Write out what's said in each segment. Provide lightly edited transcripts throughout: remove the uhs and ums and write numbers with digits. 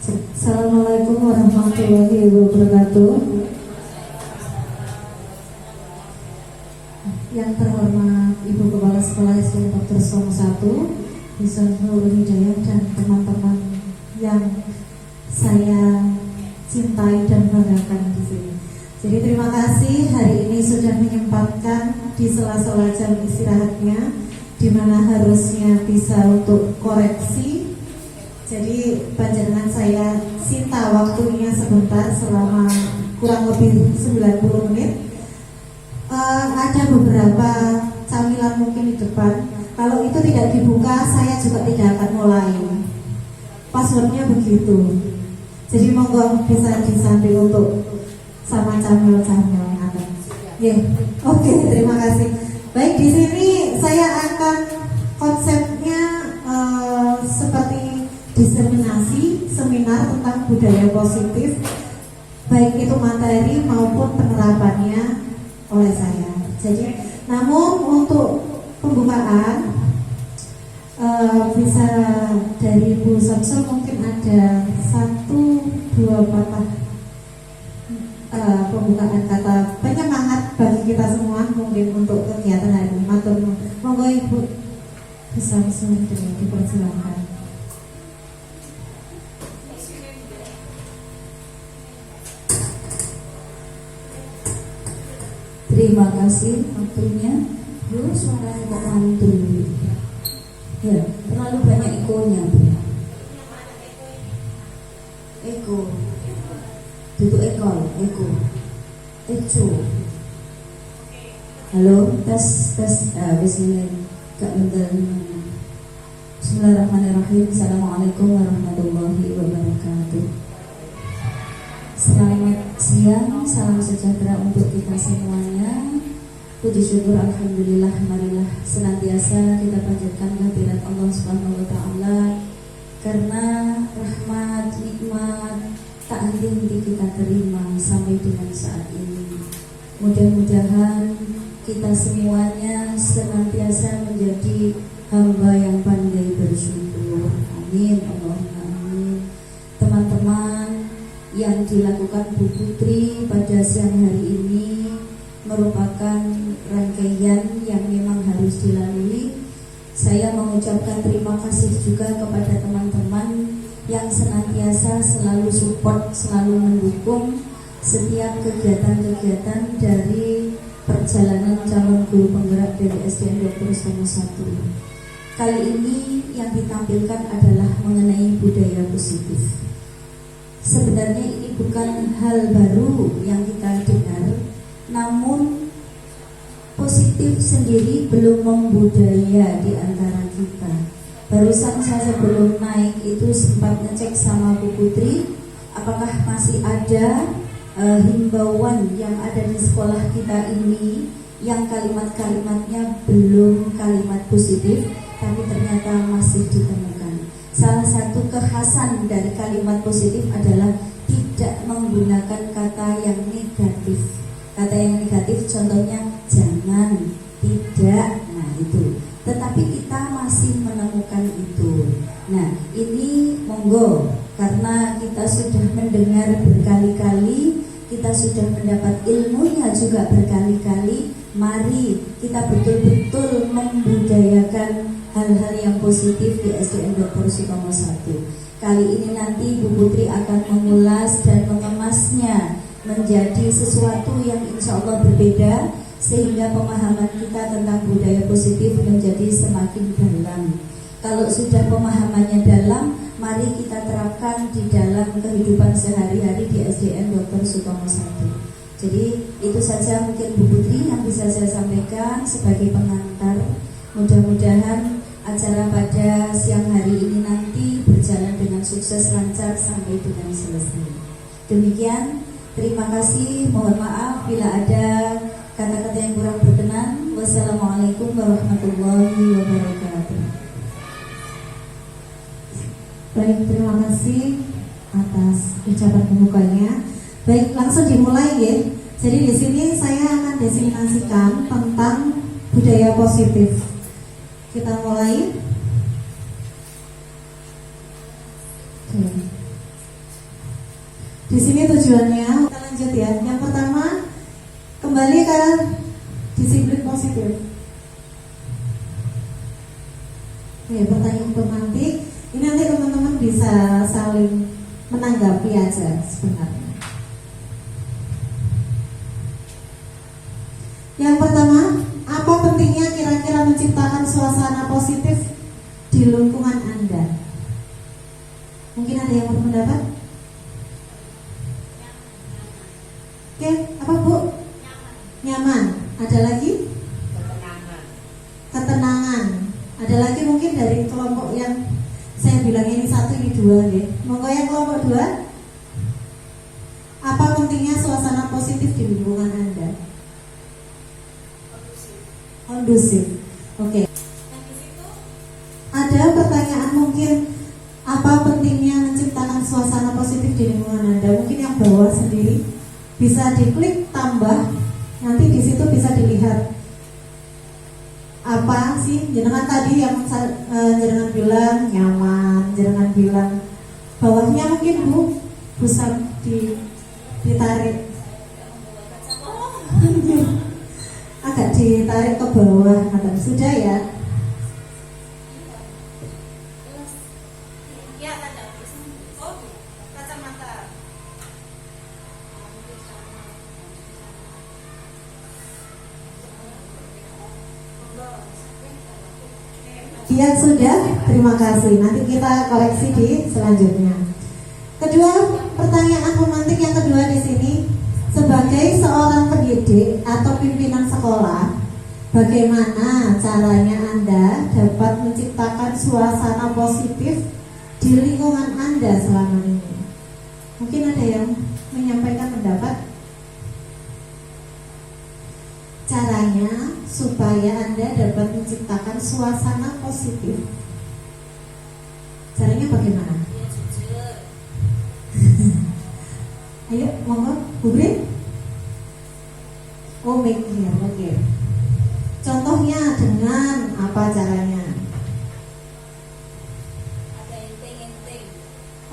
Assalamualaikum warahmatullahi wabarakatuh. Yang terhormat Ibu Kepala Sekolah SD Dr. Sutomo 1, Bisa Nurul Hidayat, dan teman-teman yang saya cintai dan banggakan di sini. Jadi terima kasih hari ini sudah menyempatkan di sela-sela jam istirahatnya, di mana harusnya bisa untuk koreksi. Jadi panjenengan saya cinta waktunya sebentar selama kurang lebih 90 menit. Ada beberapa camilan mungkin di depan. Kalau itu tidak dibuka, saya juga tidak akan mulai. Passwordnya begitu. Jadi monggo bisa disambil untuk sama camil-camil ada. Oke, terima kasih. Baik, di sini saya akan konsepnya seperti diseminasi seminar tentang budaya positif, baik itu materi maupun penerapannya oleh saya. Jadi, namun untuk pembukaan bisa dari Bu Samsul mungkin ada 1-2 patah pembukaan kata penyemangat bagi kita semua mungkin untuk kegiatan hari ini. Matur nuwun. Monggo Ibu bisa langsung dipersilakan. Terima kasih waktunya. Dulu suaranya kok mantul. Ya, terlalu banyak ekonya. Eko. Itu ekol, eko. Eco. Halo, tes. Bismillahirrahmanirrahim. Assalamualaikum warahmatullahi wabarakatuh. Selamat siang, salam sejahtera untuk kita semuanya. Puji syukur alhamdulillah, marilah senantiasa kita panjatkan kehadirat Allah Subhanahu wa taala, karena rahmat, nikmat tak henti-henti kita terima sampai dengan saat ini. Mudah-mudahan kita semuanya senantiasa menjadi hamba yang pandai bersyukur. Amin, Allahumma amin. Teman-teman, yang dilakukan Bu Putri pada siang hari ini merupakan rangkaian yang memang harus dilalui. Saya mengucapkan terima kasih juga kepada teman-teman yang senantiasa selalu support, selalu mendukung setiap kegiatan-kegiatan dari perjalanan calon guru penggerak dari SDN Dr. Sutomo 1. Kali ini yang ditampilkan adalah mengenai budaya positif. Sebenarnya ini bukan hal baru yang kita dengar, namun positif sendiri belum membudaya di antara kita. Barusan saya sebelum naik itu sempat ngecek sama Bu Putri, apakah masih ada himbauan yang ada di sekolah kita ini yang kalimat-kalimatnya belum kalimat positif, tapi ternyata masih ditemukan. Salah satu kekhasan dari kalimat positif adalah tidak menggunakan kata yang negatif. Kata yang negatif contohnya jangan, tidak, nah itu. Tetapi kita masih menemukan itu. Nah ini monggo, karena kita sudah mendengar berkali-kali, kita sudah mendapat ilmunya juga berkali-kali. Mari kita betul-betul membudayakan hal-hal yang positif di SDN Dr. Sutomo 1. Kali ini nanti Bu Putri akan mengulas dan mengemasnya menjadi sesuatu yang insya Allah berbeda, sehingga pemahaman kita tentang budaya positif menjadi semakin dalam. Kalau sudah pemahamannya dalam, mari kita terapkan di dalam kehidupan sehari-hari di SDN Dr. Sutomo 1. Jadi itu saja mungkin Bu Putri yang bisa saya sampaikan sebagai pengantar. Mudah-mudahan acara pada siang hari ini nanti berjalan dengan sukses, lancar sampai dengan selesai. Demikian, terima kasih. Mohon maaf bila ada kata-kata yang kurang berkenan. Wassalamualaikum warahmatullahi wabarakatuh. Baik, terima kasih atas ucapan pembukanya. Baik, langsung dimulai ya. Jadi di sini saya akan diseminasikan tentang budaya positif. Kita mulai. Di sini tujuannya, kita lanjut ya. Yang pertama, kembali ke disiplin positif. Oke, pertanyaan pemantik. Ini nanti teman-teman bisa saling menanggapi aja sebenarnya. Yang pertama, apa pentingnya kira-kira menciptakan suasana positif di lingkungan Anda? Mungkin ada yang berpendapat? Oke, apa Bu? Nyaman. Ada lagi? Ketenangan. Ada lagi mungkin dari kelompok yang saya bilang ini satu, ini dua ya. Monggo yang kelompok dua. Apa pentingnya suasana positif di lingkungan Anda? Kondusif. Oke. Ada pertanyaan mungkin, apa pentingnya menciptakan suasana positif di lingkungan Anda? Mungkin yang bawah sendiri bisa diklik tambah. Nanti di situ bisa dilihat apa sih jenengan tadi yang jenengan bilang nyaman, jenengan bilang bawahnya mungkin Bu bisa ditarik agak ditarik ke bawah, sudah ya. Ya sudah, terima kasih. Nanti kita koreksi di selanjutnya. Kedua, pertanyaan pemantik yang kedua di sini, sebagai seorang pendidik atau pimpinan sekolah, bagaimana caranya Anda dapat menciptakan suasana positif di lingkungan Anda selama ini? Mungkin ada yang menyampaikan pendapat? Caranya supaya Anda dapat menciptakan suasana positif. Caranya bagaimana? Ayo, monggo, Bu Brin. Oh, mikir, oke. Contohnya dengan apa caranya? Ada inting-inting.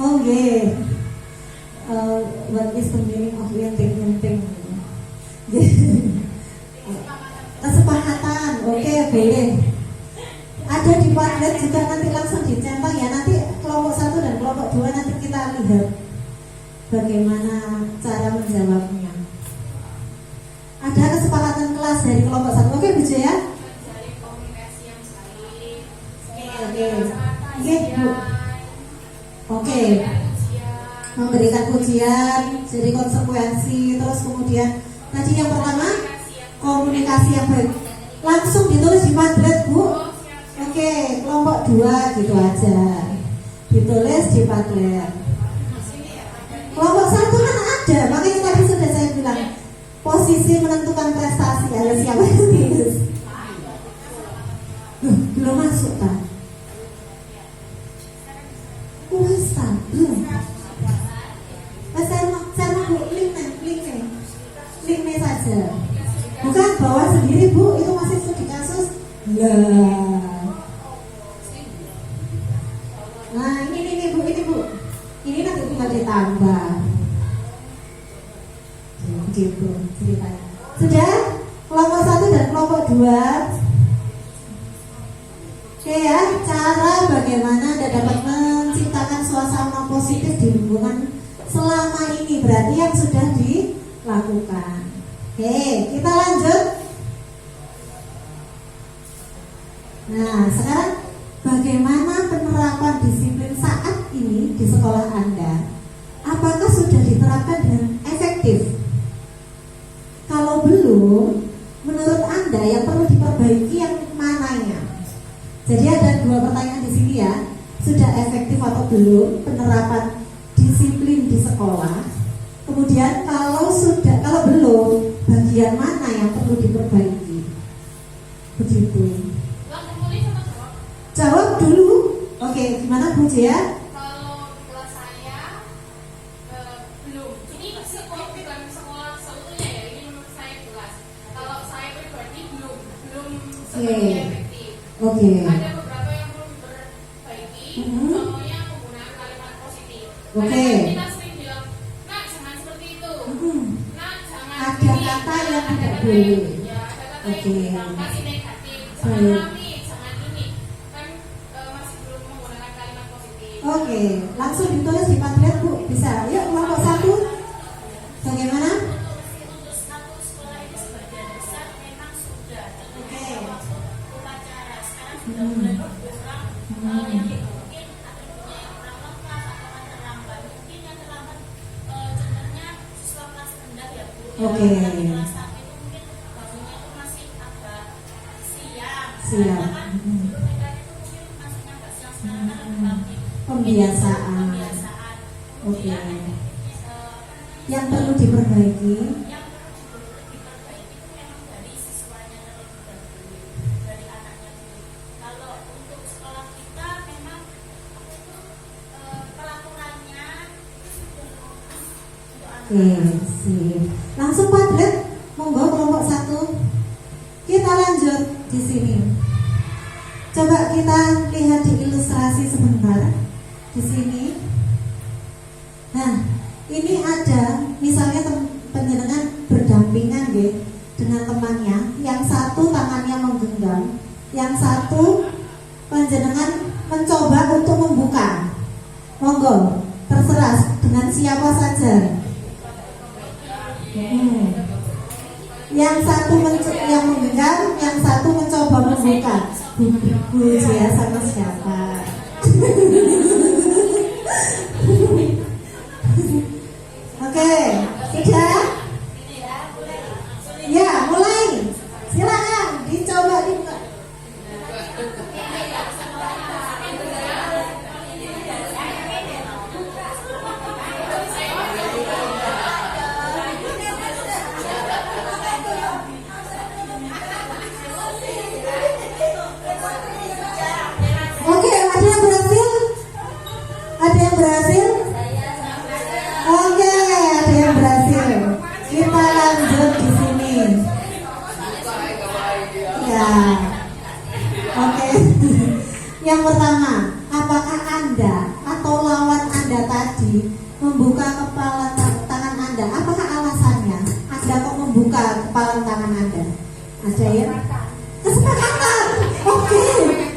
Oh, yeah. What is the meaning of inting-inting? Kesepakatan, oke, boleh. Ada di Padlet juga, nanti langsung dicentang ya. Nanti kelompok 1 dan kelompok 2 nanti kita lihat bagaimana cara menjawabnya. Ada kesepakatan kelas dari kelompok 1. Oke, Bu ya? Mencari komunikasi yang baik. Oke, Bu. Oke. Memberikan pujian, jadi konsekuensi. Terus kemudian tadi yang pertama, komunikasi yang baik. Langsung ditulis di Padlet, Bu. Oke, kelompok 2 gitu aja. Ditulis di Padlet. Kelompok 1 kan ada, makanya tadi sudah saya bilang posisi menentukan prestasi. Ada siapa yang tulis? Belum masuk kan? Kuasa belum. Saya mau linknya saja. Bukan bawah sendiri Bu, itu masih studi kasus. Nah ini Bu, ini nanti tinggal ditambah. Gitu ceritanya. Sudah? Kelompok 1 dan kelompok 2. Oke ya, cara bagaimana Anda dapat menciptakan suasana positif di lingkungan selama ini, berarti yang sudah dilakukan. Oke, kita lanjut. Nah, sekarang bagaimana penerapan disiplin saat ini di sekolah Anda? Apakah sudah diterapkan dengan efektif? Kalau belum, menurut Anda yang perlu diperbaiki yang mananya? Jadi ada 2 pertanyaan di sini ya. Sudah efektif atau belum penerapan disiplin di sekolah? Kemudian kalau belum, bagian mana yang perlu diperbaiki? Begitu. Jawab dulu. Oke, gimana Bu Jaya? Kalau di kelas saya belum. Ini bukan sekolah seutuhnya ya. Ini menurut saya kelas. Kalau saya pribadi belum sepenuhnya efektif. Oke. Ada beberapa yang perlu diperbaiki. Contohnya penggunaan kalimat positif. Oke. Kadang kita sering bilang, "Nak, PSBB. Ya, ada kata Oke. yang masih negatif. Baik. Jangan kami, jangan ini. Kan masih belum menggunakan kalimat positif. Oke, langsung ditulis di Padlet Bu, bisa. Yuk kelompok 1. Bagaimana? Untuk status sekolah ini sebagian besar memang sudah Oke. upacara sekarang sudah mulai berkurang yang mungkin atributnya yang kurang lengkap atau terlambat mungkin yang terlambat contohnya siswa kelas rendah ya Bu Oke. yang di kelas 1 itu mungkin bangunnya itu masih agak siang Siang. karena kan dulu mereka itu mungkin masih agak siang sekarang kan lebih pagi Pembiasaan. pembiasaan Oke. kemudian Yang perlu diperbaiki. yang perlu diperbaiki itu memang dari siswanya terlebih dahulu, dari anaknya dulu. Kalau untuk sekolah kita memang peraturannya itu sudah bagus untuk anak. Oke, sip. Langsung Padlet, monggo kelompok 1. Kita lanjut di sini. Coba kita lihat di ilustrasi sebentar di sini. Nah, ini ada misalnya penjenengan berdampingan gitu dengan temannya, yang satu tangannya menggenggam, yang satu penjenengan mencoba untuk membuka. Monggo, terserah dengan siapa saja. Yang satu yang menggenggam, yang satu mencoba membuka. Bu ya sama siapa? Oke, sudah? Ya, mulai. Silakan dicoba dibuka. Oke, ada yang berhasil? Ada yang berhasil? Oke, ada yang berhasil. Kita lanjut di sini. Ya. Oke. Yang pertama, apakah Anda atau lawan Anda tadi membuka kepala tangan Anda? Apakah alasannya Anda kok membuka kepala tangan Anda? Ada ya? Kesepakatan. Oke,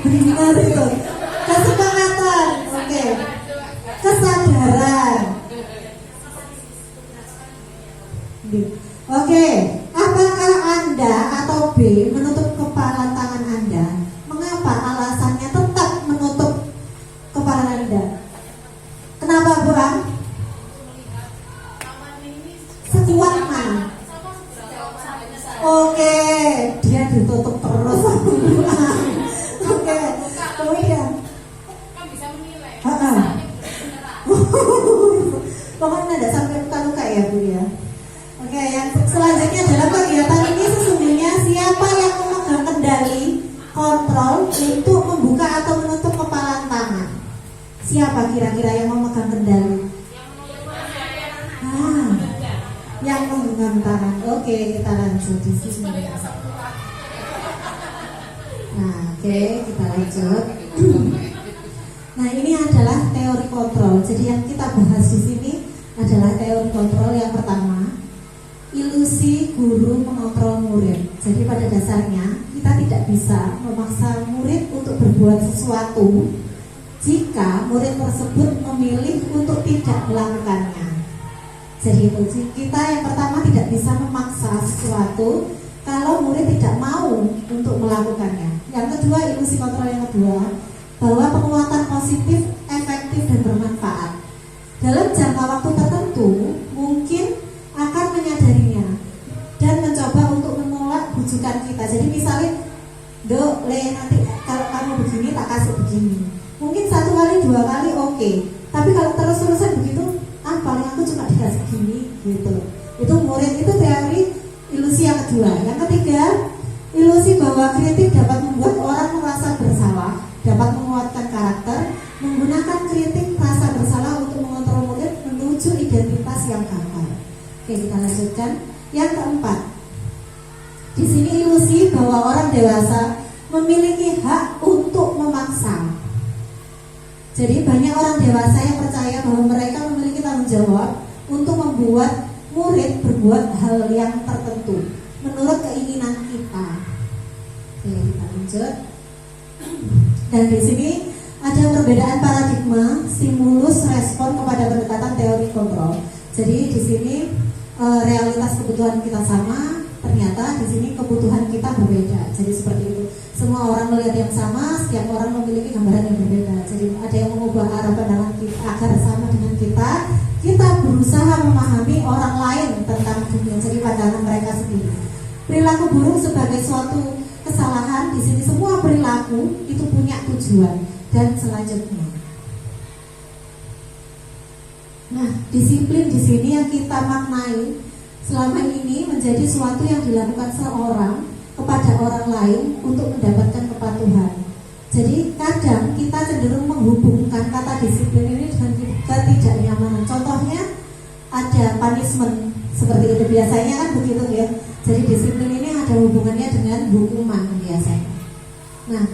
benar itu. Kesepakatan. Oke. Kesadaran. Oke, apakah Anda atau B menutup kepala tangan Anda? Mengapa alasannya tetap menutup kepala Anda? Kenapa Bu Am? Sekuat mana? Oke, dia ditutup terus. Oke, kemudian Kan bisa menilai. Ha-ha. Misalnya pokoknya tidak sampai luka-luka ya Bu ya. Oke, yang selanjutnya adalah kegiatan ini sesungguhnya siapa yang memegang kendali kontrol untuk membuka atau menutup kepala tangan? Siapa kira-kira yang memegang kendali? Yang memegang tangan. Oke, kita lanjut di sini. Nah, oke, kita lanjut. Nah, ini adalah teori kontrol. Jadi yang kita bahas di sini adalah teori kontrol yang pertama, ilusi guru mengontrol murid. Jadi pada dasarnya kita tidak bisa memaksa murid untuk berbuat sesuatu jika murid tersebut memilih untuk tidak melakukannya. Jadi itu kita yang pertama tidak bisa memaksa sesuatu kalau murid tidak mau untuk melakukannya. Yang kedua, ilusi kontrol yang kedua, bahwa penguatan positif, efektif dan bermanfaat dalam jangka waktu tertentu mungkin akan menyadarinya dan mencoba untuk menolak bujukan kita. Jadi misalnya, Dok, nanti kalau kamu begini tak kasih begini. Mungkin 1 kali 2 kali oke. Tapi kalau terus-terusan begitu, paling aku cuma dikasih gini gitu. Itu murid, itu teori ilusi yang kedua. Yang ketiga, ilusi bahwa kritik dapat membuat orang merasa bersalah, dapat menguatkan karakter, menggunakan kritik rasa bersalah untuk mengontrol murid menuju identitas yang gagal. Oke, kita lanjutkan. Yang keempat, di sini ilusi bahwa orang dewasa memiliki hak untuk memaksa. Jadi banyak orang dewasa yang percaya bahwa mereka memiliki tanggung jawab untuk membuat murid berbuat hal yang tertentu menurut keinginan keinginan kita. Oke, kita lanjut. Dan di sini ada perbedaan paradigma stimulus respon kepada pendekatan teori kontrol. Jadi di sini realitas kebutuhan kita sama, ternyata di sini kebutuhan kita berbeda. Jadi seperti itu. Semua orang melihat yang sama, setiap orang memiliki gambaran yang berbeda. Jadi ada yang mengubah arah pandangan kita agar sama dengan kita. Kita berusaha memahami orang lain tentang dunia. Jadi pandangan mereka sendiri. Perilaku buruk sebagai suatu kesalahan, di sini semua perilaku itu punya tujuan dan selanjutnya. Nah, disiplin di sini yang kita maknai selama ini menjadi suatu yang dilakukan seorang kepada orang lain untuk mendapatkan kepatuhan. Jadi kadang kita cenderung menghubungkan kata disiplin ini dengan ketidaknyamanan. Contohnya ada punishment seperti itu, biasanya kan begitu ya. Jadi disiplin ini ada hubungannya dengan hukuman biasanya. Nah,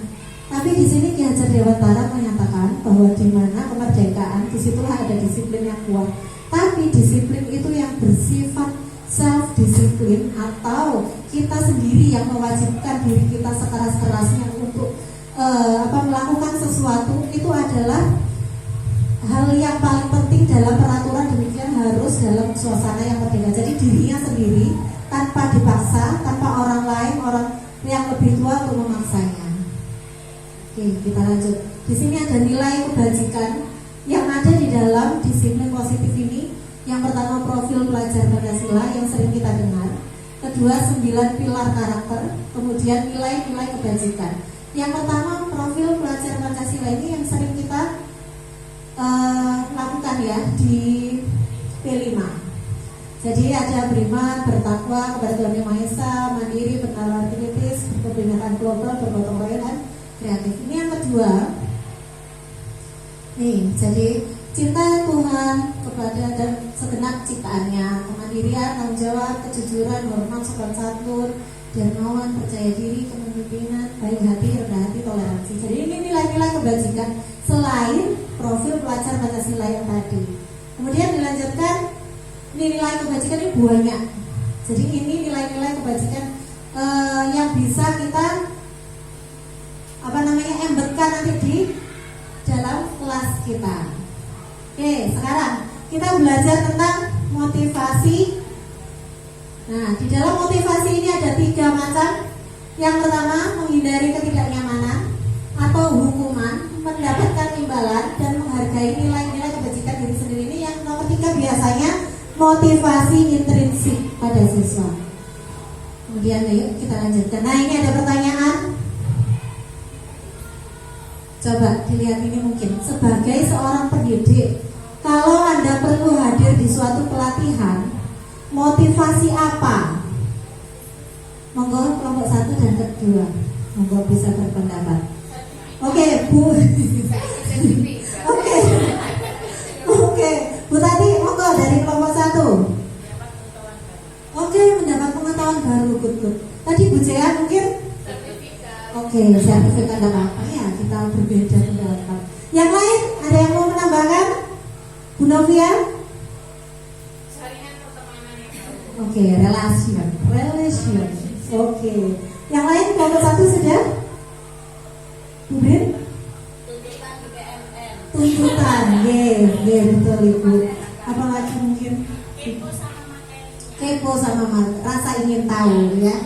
tapi di sini Ki Hajar Dewantara menyatakan bahwa di mana kemerdekaan, disitulah ada disiplin yang kuat. Tapi disiplin itu yang bersifat self disiplin atau kita sendiri yang mewajibkan diri kita sekeras-kerasnya untuk melakukan sesuatu, itu adalah hal yang paling penting dalam peraturan. Demikian harus dalam suasana yang merdeka. Jadi dirinya sendiri tanpa dipaksa, tanpa orang lain, orang yang lebih tua untuk memaksanya. Oke, kita lanjut. Di sini ada nilai kebajikan yang ada di dalam disiplin positif ini. Yang pertama profil pelajar Pancasila yang sering kita dengar. Kedua 9 pilar karakter. Kemudian nilai-nilai kebajikan. Yang pertama profil pelajar Pancasila ini yang sering kita lakukan ya di P5. Jadi ada beriman, bertakwa kepada Tuhan Yang Maha Esa, mandiri, bernalar kritis, berkebinekaan global, bergotong royong dan kreatif. Ini yang kedua. Nih, jadi cinta Tuhan kepada dan segenap ciptaannya, kemandirian, tanggung jawab, kejujuran, hormat, sopan santun, dermawan, percaya diri, kepemimpinan, baik hati, rendah hati, toleransi. Jadi ini nilai-nilai kebajikan selain profil pelajar Pancasila yang tadi. Kemudian dilanjutkan nilai kebajikan ini banyak. Jadi ini nilai-nilai kebajikan yang bisa kita embedkan nanti di dalam kelas kita. Oke, sekarang kita belajar tentang motivasi. Nah, di dalam motivasi ini ada 3 macam. Yang pertama, menghindari ketidaknyamanan atau hukuman, mendapatkan imbalan dan menghargai nilai-nilai kebajikan diri sendiri. Ini yang nomor 3 biasanya motivasi intrinsik pada siswa. Kemudian yuk kita lanjutkan. Nah, ini ada pertanyaan. Coba dilihat ini mungkin. Sebagai seorang pendidik, kalau Anda perlu hadir di suatu pelatihan, motivasi apa? Monggo kelompok 1 dan kedua. Monggo bisa berpendapat. Oke, Bu. Oke, Bu Tati, monggo dari kelompok 1. Oke, mendapat pengetahuan baru, good. Tadi Bu Jaya mungkin oke, sertifikat apa ya, kita berbeda pendapat. Yang lain ada yang mau menambahkan? Bu Novia? Jaringan pertemanan yang baru. Oke, relation. Oke. Yang lain kelompok 1 sudah? Bu Brin? tuntutan di PMN, Tuntutan, betul Ibu. Apa lagi mungkin? kepo sama materi. Kepo sama rasa ingin tahu ya.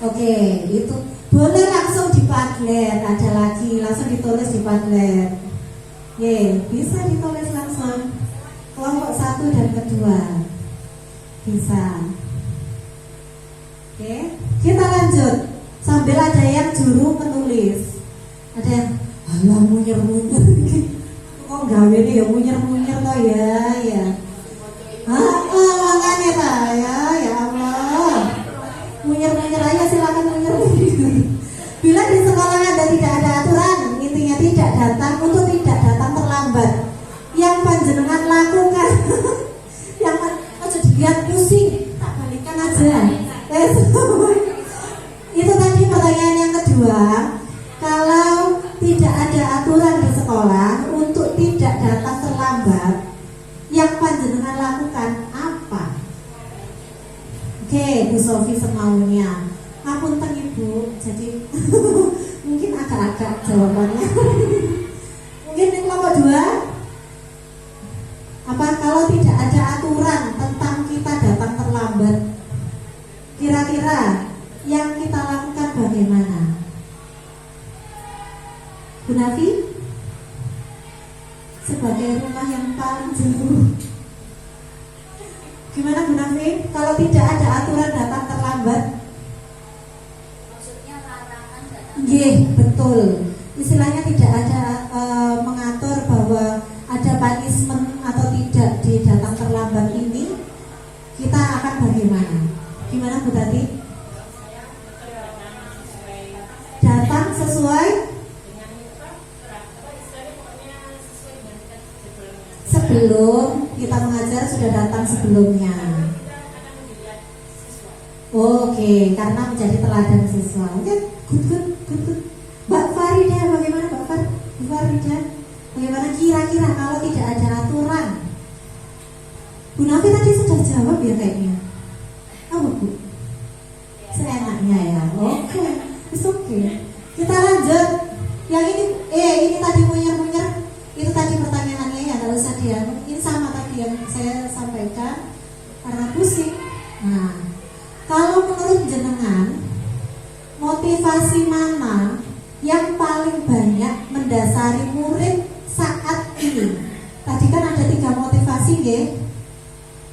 Oke, itu boleh langsung di Padlet. Ada lagi langsung ditulis di Padlet. Bisa ditulis langsung. Kelompok 1 dan kedua bisa. Oke, kita lanjut. Sambil ada yang juru menulis. Ada yang alah munyer-munyer. Kok gawe ini ya munyer-munyer toh ya. Makanya ta ya Allah. Munyer-munyer aja, silakan munyer-munyer. Bila di sekolah Anda tidak ada aturan, intinya tidak datang untuk tidak datang terlambat. Yang panjenengan lakukan, yang aja dilihat pusing, tak balikan aja. Itu tadi pertanyaan yang kedua. Kalau tidak ada aturan di sekolah untuk tidak datang terlambat, yang panjenengan lakukan apa? Oke, Bu Sofi semaunya. Apa ngapunten Ibu, jadi mungkin agak-agak jawabannya. Mungkin yang kelompok 2, apa kalau tidak ada aturan tentang kita datang terlambat, kira-kira yang kita lakukan bagaimana? Bu Nafi, sebagai rumah yang paling jauh, gimana Bu Nafi? Kalau tidak ada aturan datang terlambat? Maksudnya larangan datang. Betul. Istilahnya tidak ada mengatur bahwa ada punishment atau tidak di datang terlambat ini, kita akan bagaimana? Gimana Bu Tati? Datang sesuai sebelum kita mengajar, sudah datang sebelumnya. Oke, karena menjadi teladan siswa. Oke, good. Mbak Farida, bagaimana Mbak Farida? Bagaimana kira-kira kalau tidak ada aturan? Bu Nafi tadi sudah jawab ya kayaknya. Apa Bu? Seenaknya ya. Oke, it's okay. Kita lanjut. Yang ini tadi munyer-munyer. Itu tadi pertanyaannya ya, kalau usah dia. Mungkin sama tadi yang saya sampaikan karena pusing. Nah, kalau menurut jenengan, motivasi mana yang paling banyak mendasari murid saat ini? Tadi kan ada 3 motivasi ya.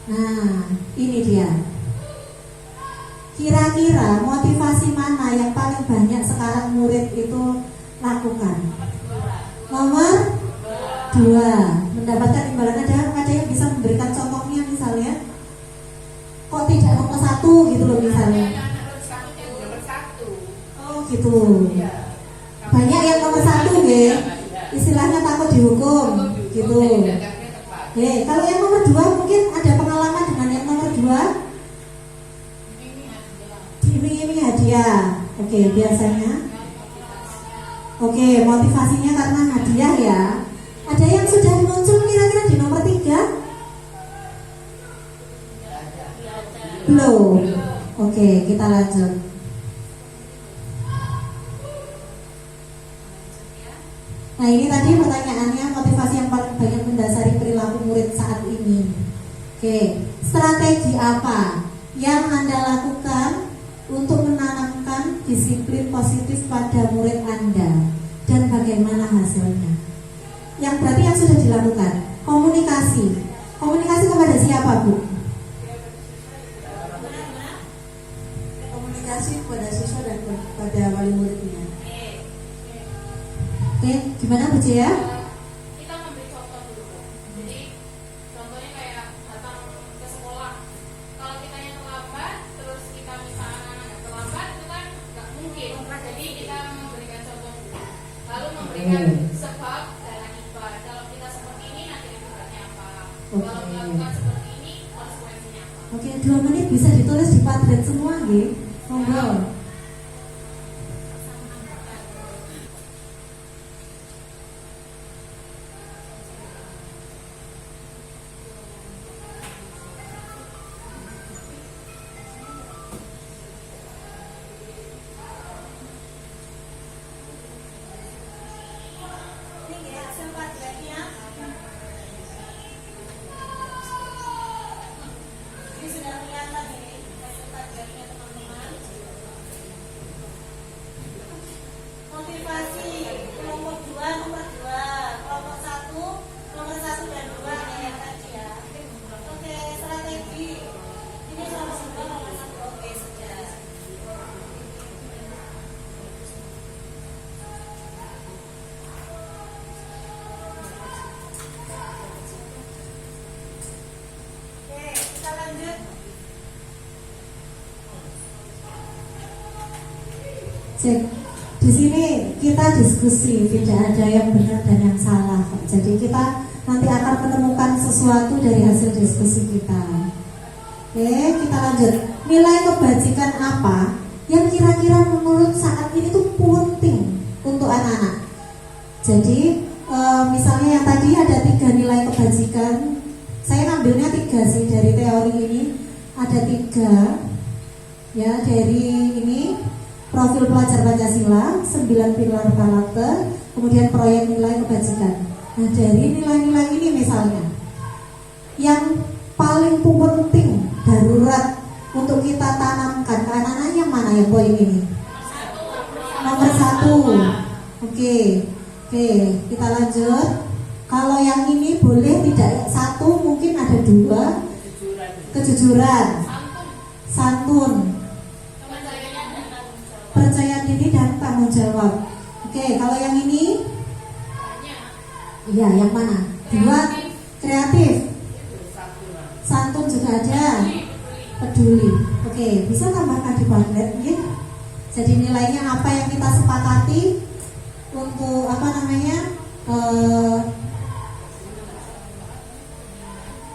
Nah, ini dia. Kira-kira motivasi mana yang paling banyak sekarang murid itu lakukan? Nomor 2, mendapatkan imbalan. Ada yang bisa memberikan contohnya misalnya? Kok tidak nomor 1 gitu loh misalnya? Oh gitu. Banyak yang nomor 1 ya. Istilahnya takut dihukum gitu. Kalau yang nomor 2 mungkin ada pengalaman dengan yang nomor 2? Diiming-iming hadiah. Oke, biasanya. Oke, motivasinya karena hadiah ya. Ada yang sudah muncul kira-kira di nomor 3? Belum. Oke, kita lanjut. Nah, ini tadi pertanyaannya, motivasi yang paling banyak mendasari perilaku murid saat ini. Oke, strategi apa yang Anda lakukan untuk menanamkan disiplin positif pada murid Anda dan bagaimana hasilnya? Yang berarti yang sudah dilakukan, komunikasi. Komunikasi kepada siapa, Bu? Komunikasi kepada siswa dan kepada wali muridnya. Oke, gimana Bu Cia? Kita memberi contoh dulu. Jadi contohnya kayak datang ke sekolah. Kalau kita yang terlambat, terus kita misalnya anak-anak terlambat, itu kan nggak mungkin. Jadi kita memberikan contoh dulu. Lalu memberikan sebab dan akibat. Kalau kita seperti ini, nanti akibatnya apa? Kalau melakukan seperti ini, konsekuensinya apa? Oke, 2 menit bisa ditulis di padlet semua, nggih. Ngobrol. Motivasi kelompok 2 nomor 2, kelompok 1 nomor 1 dan 2 ya tadi ya. Oke, strategi ini nomor 2 nomor 1. Oke, sudah. Oke, kita lanjut. Cek. Di sini kita diskusi, tidak ada yang benar dan yang salah. Jadi kita nanti akan menemukan sesuatu dari hasil diskusi kita. Oke, kita lanjut. Nilai kebajikan apa yang kira-kira menurut saat ini tuh penting untuk anak-anak? Jadi misalnya yang tadi ada 3 nilai kebajikan. Saya ngambilnya 3 sih dari teori ini. Ada 3 ya dari ini. profil pelajar Pancasila, 9 pilar karakter, kemudian proyek nilai kebajikan. Nah, dari nilai-nilai ini misalnya yang paling penting darurat untuk kita tanamkan ke anak-anak yang mana ya poin ini? Nomor 1. Oke, kita lanjut. Kalau yang ini boleh tidak 1, mungkin ada 2. Kejujuran, santun, percaya diri dan tanggung jawab. Oke, kalau yang ini, iya yang mana? 2, kreatif, santun juga ada, peduli. Oke, bisa tambahkan di Padlet mungkin. Jadi nilainya apa yang kita sepakati untuk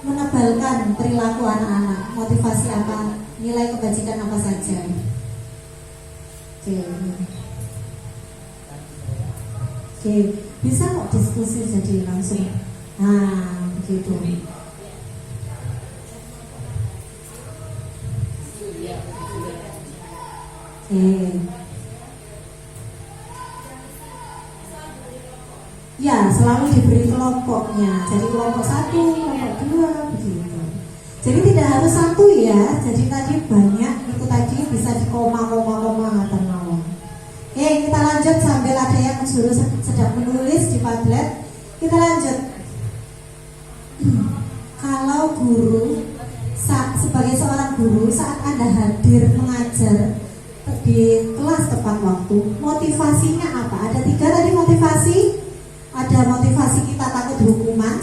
menebalkan perilaku anak-anak, motivasi apa, nilai kebajikan apa saja. Oke, bisa kok diskusi jadi langsung. Nah, begitu. Ya, selalu diberi kelompoknya. Jadi kelompok 1, kelompok 2, begitu. Jadi tidak harus 1 ya. Jadi tadi banyak itu tadi bisa di koma atau nawang. Oke, kita lanjut sambil ada yang suruh sedang menulis di Padlet. Kita lanjut. Kalau guru sebagai seorang guru saat Anda hadir mengajar di kelas tepat waktu, motivasinya apa? Ada 3 tadi motivasi. Ada motivasi kita takut hukuman,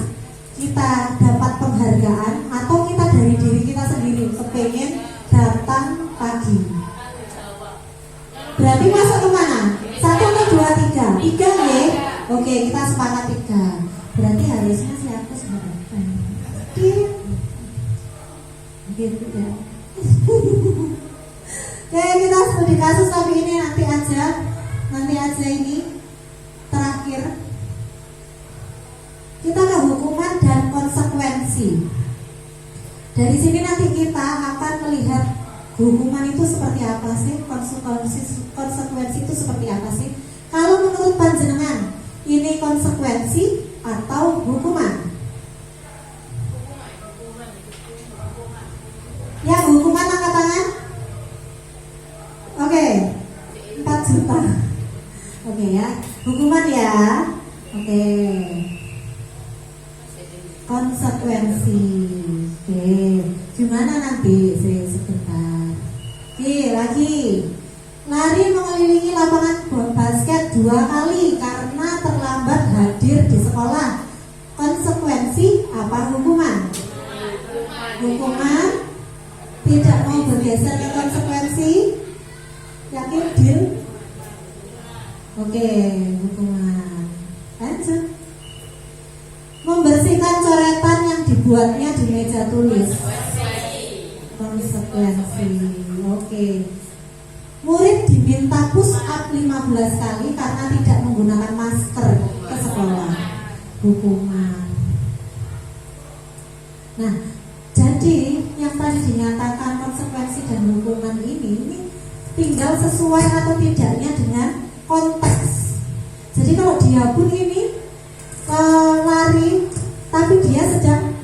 kita dapat penghargaan, atau kita dari diri kita sendiri kepengen datang pagi. Berarti masuk ke mana? 1 atau 2, 3? 3 ya? Oke, kita sepakat 3. Berarti harusnya siapa sebenarnya? Gitu ya. Oke, kita studi kasus tapi ini nanti aja ini terakhir. Kita ke hukuman dan konsekuensi. Dari sini nanti kita akan melihat hukuman itu seperti apa sih, konsekuensi itu seperti apa sih. Kalau menurut panjenengan, ini konsekuensi atau hukuman? Ya, hukuman angkat tangan. Oke, 4 juta. Oke ya, hukuman ya. Oke. Konsekuensi. Oke, gimana nanti? Sebentar. Oke, lagi. Lari mengelilingi lapangan basket 2 kali karena terlambat hadir di sekolah. Konsekuensi apa hukuman? Hukuman. Tidak mau bergeser ke konsekuensi. Yakin deal? Oke, hukuman. Lanjut. Membersihkan coretan yang dibuatnya di meja tulis. Konsekuensi. Oke. Murid diminta push up 15 kali karena tidak menggunakan masker ke sekolah. Hukuman. Nah, jadi yang tadi dinyatakan konsekuensi dan hukuman ini tinggal sesuai atau tidaknya dengan konteks. Jadi kalau dia pun ini lari, tapi dia sedang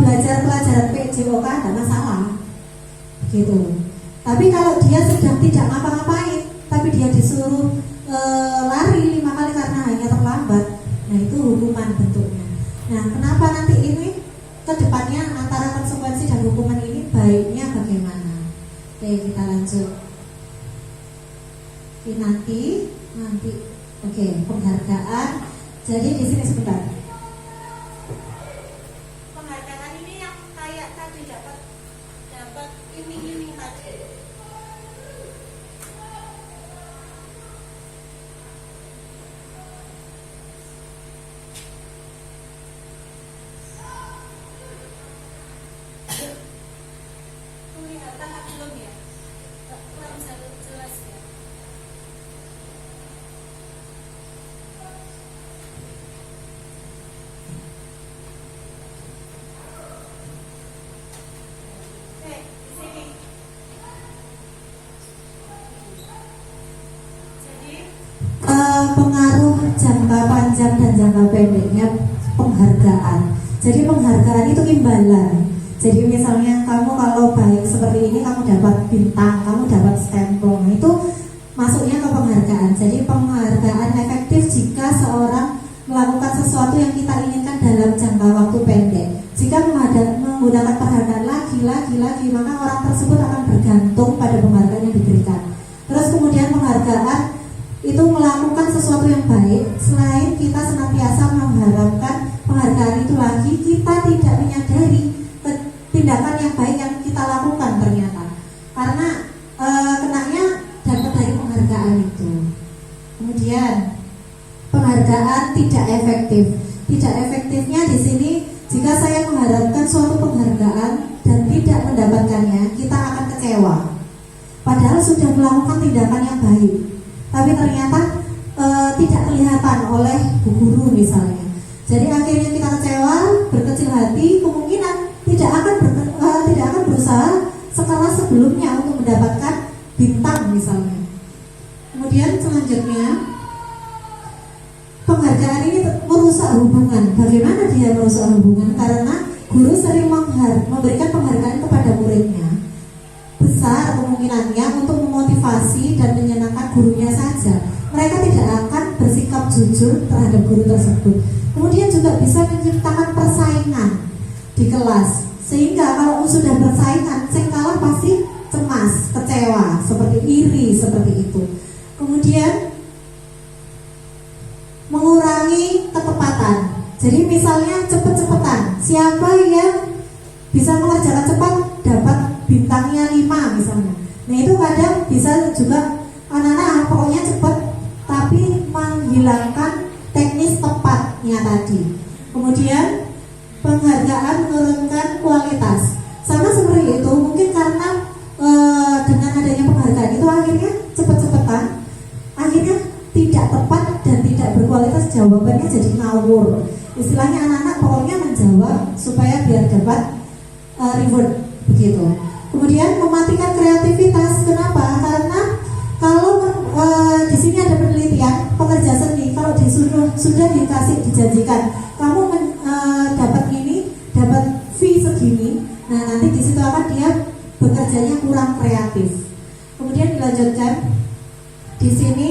belajar pelajaran PJOK, ada masalah, gitu. Tapi kalau dia sedang tidak ngapa-ngapain, tapi dia disuruh lari 5 kali karena hanya terlambat, nah itu hukuman bentuknya. Nah, kenapa nanti ini kedepannya antara konsekuensi dan hukuman ini baiknya bagaimana? Oke, kita lanjut. Oke, nanti. Oke, penghargaan. Jadi di sini sebentar. Penghargaan ini yang kayak tadi dapat ini tadi. Kelihatan atau belum ya? Kurang jelas ya. jangka panjang dan jangka pendeknya penghargaan. Jadi penghargaan itu imbalan. Jadi misalnya kamu kalau baik seperti ini kamu dapat bintang, kamu dapat stempel. Nah, itu masuknya ke penghargaan. Jadi penghargaan efektif jika seorang melakukan sesuatu yang kita inginkan dalam jangka waktu pendek. Jika menggunakan penghargaan lagi, maka orang tersebut akan bergantung pada penghargaan yang diberikan. Terus kemudian penghargaan itu melakukan sesuatu yang baik. Selain kita senantiasa mengharapkan penghargaan itu lagi, kita tidak menyadari tindakan yang baik yang kita lakukan ternyata. Karena kenanya dapat dari penghargaan itu. Kemudian penghargaan tidak efektif. Tidak efektifnya di sini jika saya mengharapkan suatu penghargaan dan tidak mendapatkannya, kita akan kecewa. Padahal sudah melakukan tindakan yang baik, tapi ternyata tidak kelihatan oleh bu guru misalnya. Jadi akhirnya kita kecewa, berkecil hati, kemungkinan tidak akan berusaha sekelas sebelumnya untuk mendapatkan bintang misalnya. Kemudian selanjutnya, penghargaan ini merusak hubungan. Bagaimana dia merusak hubungan? Karena guru sering memberikan penghargaan kepada muridnya. Besar kemungkinannya untuk memotivasi dan menyenangkan gurunya saja. Mereka tidak akan bersikap jujur terhadap guru tersebut. Kemudian juga bisa menciptakan persaingan di kelas. Sehingga kalau sudah bersaingan, yang kalah pasti cemas, kecewa, seperti iri, seperti itu. Kemudian mengurangi ketepatan. Jadi misalnya cepet-cepetan, siapa yang bisa mengerjakan cepat dapat bintangnya 5 misalnya. Nah itu kadang bisa juga anak-anak pokoknya cepat, tapi menghilangkan teknis tepatnya tadi. Kemudian penghargaan menurunkan kualitas. Sama seperti itu, mungkin karena dengan adanya penghargaan itu akhirnya cepet-cepetan, akhirnya tidak tepat dan tidak berkualitas, jawabannya jadi ngawur. Istilahnya anak-anak pokoknya menjawab supaya biar dapat reward begitu. Kemudian mematikan kreativitas. Kenapa? Karena kalau di sini ada penelitian pekerja seni, kalau sudah dijanjikan kamu dapat ini, dapat fee segini, nah nanti di situ akan dia bekerjanya kurang kreatif. Kemudian dilanjutkan di sini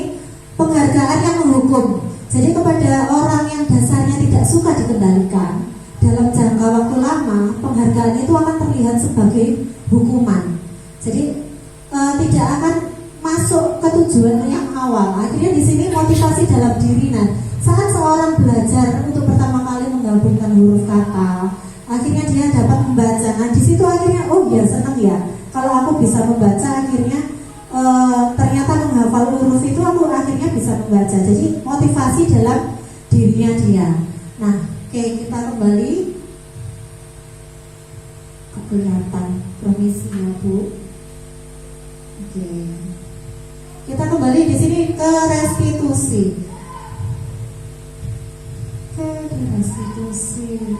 penghargaan yang menghukum. Jadi kepada orang yang dasarnya tidak suka dikendalikan dalam jangka waktu lama, penghargaan itu akan terlihat sebagai hukuman. Jadi tidak akan masuk ke tujuan yang awal. Akhirnya di sini motivasi dalam diri. Nah, saat seorang belajar untuk pertama kali menggabungkan huruf kata, akhirnya dia dapat membaca. Nah, di situ akhirnya oh ya senang ya. Kalau aku bisa membaca, akhirnya ternyata menghafal huruf itu aku akhirnya bisa membaca. Jadi motivasi dalam dirinya dia. Nah, oke, kita kembali kelihatan promisinya Bu. Oke. Kita kembali di sini ke restitusi. Restitusi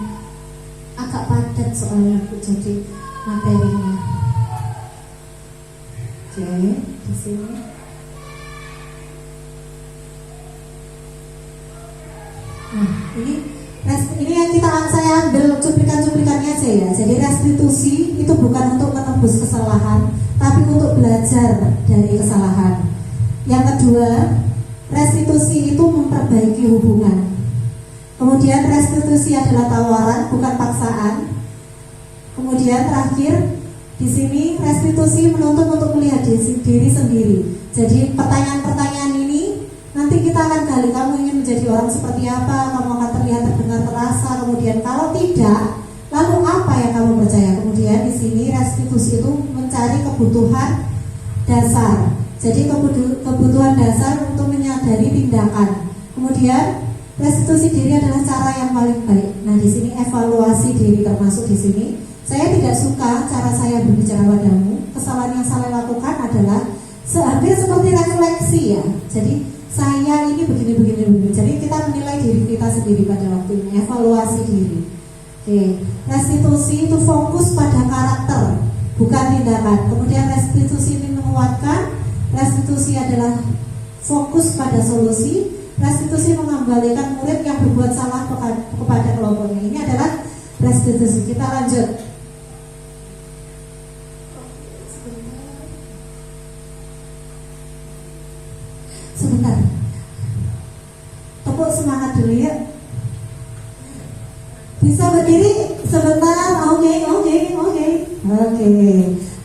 agak padat soalnya Bu, jadi materinya. Oke, di sini. Nah, ini yang saya ambil cuplikan-cuplikannya aja ya. Jadi restitusi itu bukan untuk menebus kesalahan, tapi untuk belajar dari kesalahan. Yang kedua, restitusi itu memperbaiki hubungan. Kemudian restitusi adalah tawaran, bukan paksaan. Kemudian terakhir, di sini restitusi menuntut untuk melihat diri sendiri. Jadi pertanyaan-pertanyaan ini nanti kita akan gali. Kamu ingin menjadi orang seperti apa? Kamu akan terlihat, terdengar, terasa. Kemudian kalau tidak, lalu apa yang kamu percaya? Kemudian di sini restitusi itu mencari kebutuhan dasar. Jadi kebutuhan dasar untuk menyadari tindakan. Kemudian restitusi diri adalah cara yang paling baik. Nah, di sini evaluasi diri termasuk di sini. Saya tidak suka cara saya berbicara padamu. Kesalahan yang saya lakukan adalah hampir seperti refleksi ya. Jadi saya ini begini. Jadi kita menilai diri kita sendiri pada waktu ini, evaluasi diri. Oke, restitusi itu fokus pada karakter, bukan tindakan. Kemudian restitusi ini menguatkan. Restitusi adalah fokus pada solusi. restitusi mengembalikan murid yang berbuat salah kepada kelompoknya. Ini adalah restitusi. Kita lanjut. Sebentar. Tepuk semangat dulu ya. Bisa berdiri sebentar. Oke.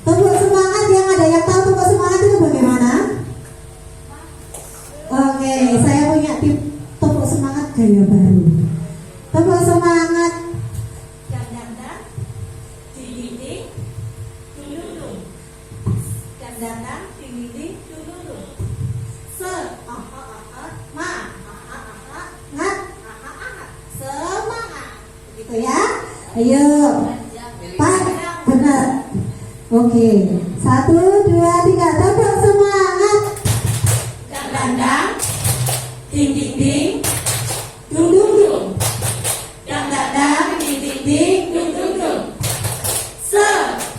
Tepuk semangat, yang ada yang tahu tepuk semangat itu bagaimana? Oke, saya punya tip tepuk semangat gaya baru. Tepuk semangat. Dang-dang-dang, ding-ding-ding, dung-dung-dung. Dang-dang-dang, ding-ding-ding, dung-dung-dung. Se, ma, ngat, semangat. Begitu ya. Ayo. Pak, benar. Oke. 1, 2, 3, tepuk semangat. Dang-dang-dang, ding-ding-ding, dung-dung-dung. Dang-dang-dang, ding-ding-ding, dung-dung-dung. Se,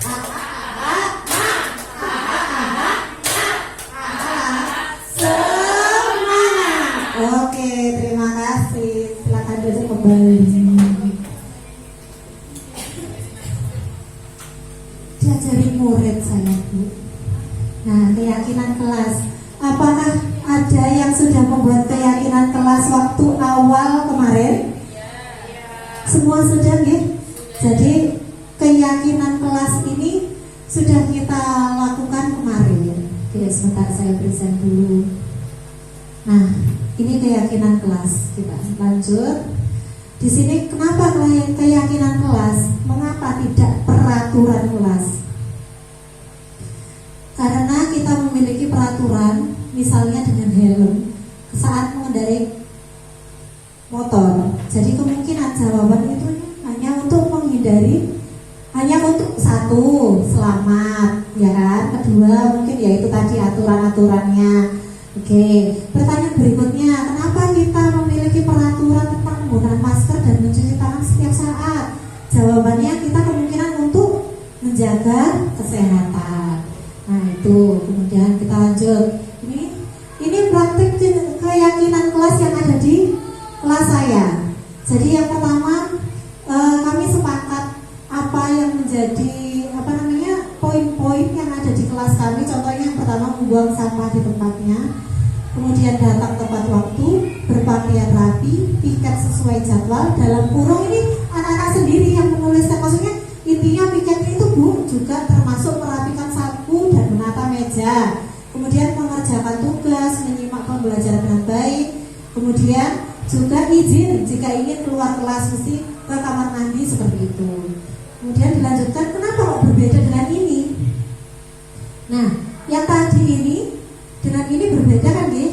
Semangat. Oke, terima kasih. Silakan duduk kembali. Diajari murid saya, Bu. Nah, keyakinan kelas. Apakah ada yang sudah membuat keyakinan kelas waktu awal kemarin? Semua sudah, ya? Jadi keyakinan kelas ini sudah kita lakukan kemarin. Oke, sebentar saya present dulu. Nah, ini keyakinan kelas. Kita lanjut. Di sini kenapa keyakinan kelas? Mengapa tidak peraturan kelas? Karena kita memiliki peraturan, misalnya dengan helm saat mengendarai motor. Jadi kemungkinan jawaban itu hanya untuk menghindari, hanya untuk satu, selamat, ya kan? Kedua, mungkin ya itu tadi aturan-aturannya. Oke, pertanyaan berikutnya, kenapa kita memiliki peraturan tentang penggunaan masker dan mencuci tangan setiap saat? Jawabannya kita kemungkinan untuk menjaga kesehatan. Nah itu, kemudian kita lanjut. Ini praktik keyakinan kelas yang ada di kelas saya. Jadi yang pertama, kami sepakat apa yang menjadi poin-poin yang ada di kelas kami. Contohnya yang pertama, membuang sampah di tempatnya, kemudian datang tepat waktu, berpakaian rapi, piket sesuai jadwal. Dalam kurung ini anak-anak sendiri yang menuliskan, maksudnya intinya piket itu, Bu, juga termasuk merapikan saku dan menata meja, kemudian mengerjakan tugas, menyimak pembelajaran dengan baik, kemudian juga izin jika ingin keluar kelas mesti ke kamar mandi, seperti itu. Kemudian dilanjutkan, kenapa kok berbeda dengan ini? Nah, yang tadi ini dengan ini berbeda kan, Gi?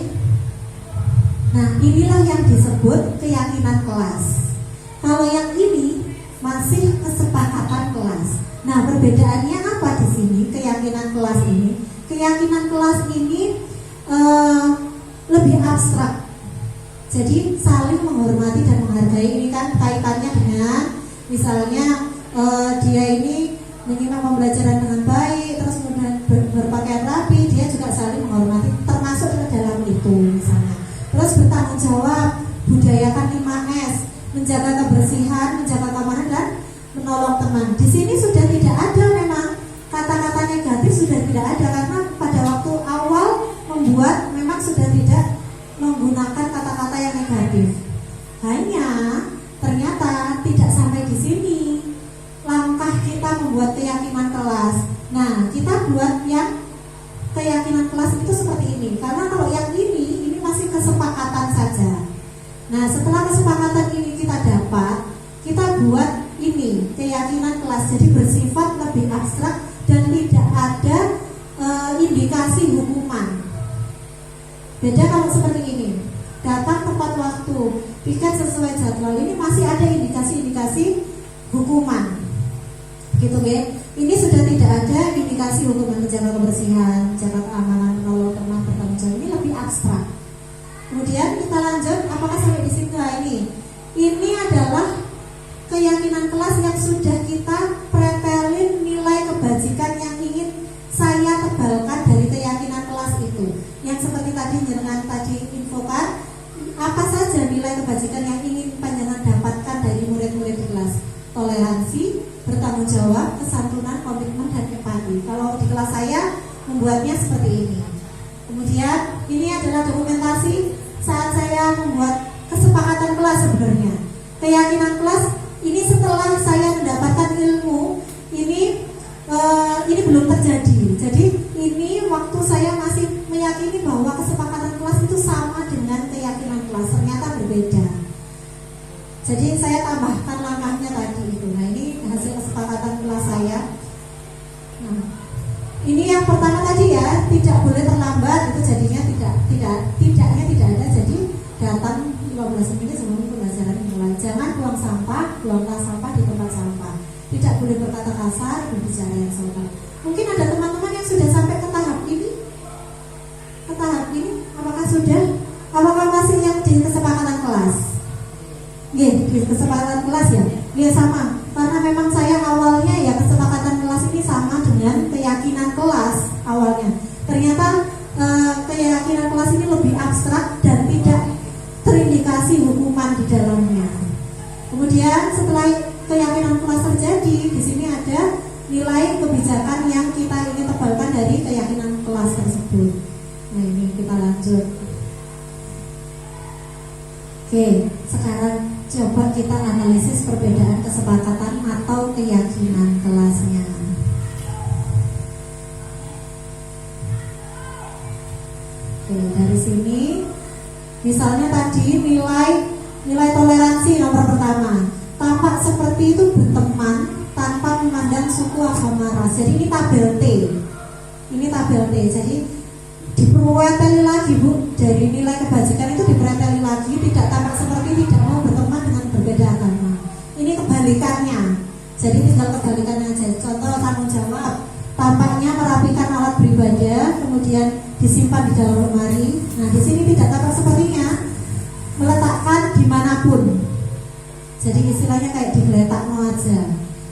Nah, inilah yang disebut keyakinan kelas. Kalau yang ini masih kesepakatan kelas. Nah, perbedaannya apa di sini? Keyakinan kelas ini, lebih abstrak. Jadi saling menghormati dan menghargai. Ini kan kaitannya dengan misalnya dia ini menyimak pembelajaran dengan baik, terus kemudian berpakaian rapi, dia juga saling menghormati, termasuk ke dalam itu misalnya. Terus bertanggung jawab, budayakan 5S, menjaga kebersihan, menjaga keamanan dan menolong teman. Di sini sudah tidak ada, memang kata-kata negatif sudah tidak ada, karena pada waktu awal membuat memang sudah tidak menggunakan kata-kata yang negatif. Hanya ternyata tidak sampai di sini langkah kita membuat keyakinan kelas. Nah, kita buat yang keyakinan kelas itu seperti ini, karena kalau yang ini masih kesepakatan saja. Nah, setelah kesepakatan ini kita dapat, kita buat ini keyakinan kelas, jadi bersifat lebih abstrak dan tidak ada indikasi hukuman. Beda kalau seperti ini, datang tepat waktu, piket sesuai jadwal, ini masih ada indikasi-indikasi hukuman, gitu ya. Ini sudah tidak ada indikasi hukuman, menjaga kebersihan, menjaga keamanan, menolong teman, bertanggung jawab. Ini lebih abstrak. Kemudian kita lanjut, apakah sampai di sini? Nah, ini adalah keyakinan kelas yang sudah kita pretelin nilai kebajikan yang ingin saya tebalkan dari keyakinan kelas itu. Yang seperti tadi jenengan tadi infokan, nilai kebajikan yang ingin panjenengan dapatkan dari murid-murid di kelas. Toleransi, bertanggung jawab, kesantunan, komitmen, dan empati. Kalau di kelas saya membuatnya seperti ini. Kemudian ini adalah dokumentasi saat saya membuat kesepakatan kelas sebenarnya. Keyakinan kelas ini setelah saya mendapatkan ilmu ini belum terjadi. Jadi ini waktu saya masih meyakini bahwa kesepakatan kelas itu sama dengan keyakinan kelas, ternyata berbeda. Jadi saya tambahkan langkahnya tadi itu. Nah ini hasil kesepakatan kelas saya. Nah, ini yang pertama tadi ya, tidak boleh terlambat, itu jadinya tidaknya tidak ada. Jadi datang 15 menit sebelum pembelajaran dimulai. Jangan buanglah sampah di tempat sampah. Tidak boleh berkata kasar, berbicara yang sopan. Mungkin ada teman-teman yang sudah sampai ke tahap ini. Apakah sudah? Apakah masih yang di kesepakatan kelas? Di kesepakatan kelas ya? Ya sama. Karena memang saya awalnya ya kesepakatan kelas ini sama dengan keyakinan kelas awalnya. Ternyata keyakinan kelas ini lebih abstrak dan tidak terindikasi hukuman di dalamnya. Kemudian setelah keyakinan kelas terjadi, di sini ada nilai kebijakan yang kita ingin tebalkan dari keyakinan kelas tersebut. Nah ini kita lanjut. Oke, sekarang coba kita analisis perbedaan kesepakatan atau keyakinan kelasnya. Oke, dari sini misalnya tadi nilai toleransi nomor pertama, tampak seperti itu berteman tanpa memandang suku, agama, ras. Jadi ini tabel T. Jadi diperweteli lagi Bu, dari nilai kebajikan itu diperweteli lagi, tidak tampak seperti tidak mau berteman dengan berbeda agama. Ini kebalikannya. Jadi tinggal kebalikannya aja. Contoh tanggung jawab, tampaknya merapikan alat beribadah, kemudian disimpan di dalam lemari. Nah di sini tidak tampak sepertinya meletakkan dimanapun. Jadi istilahnya kayak digeletakno aja.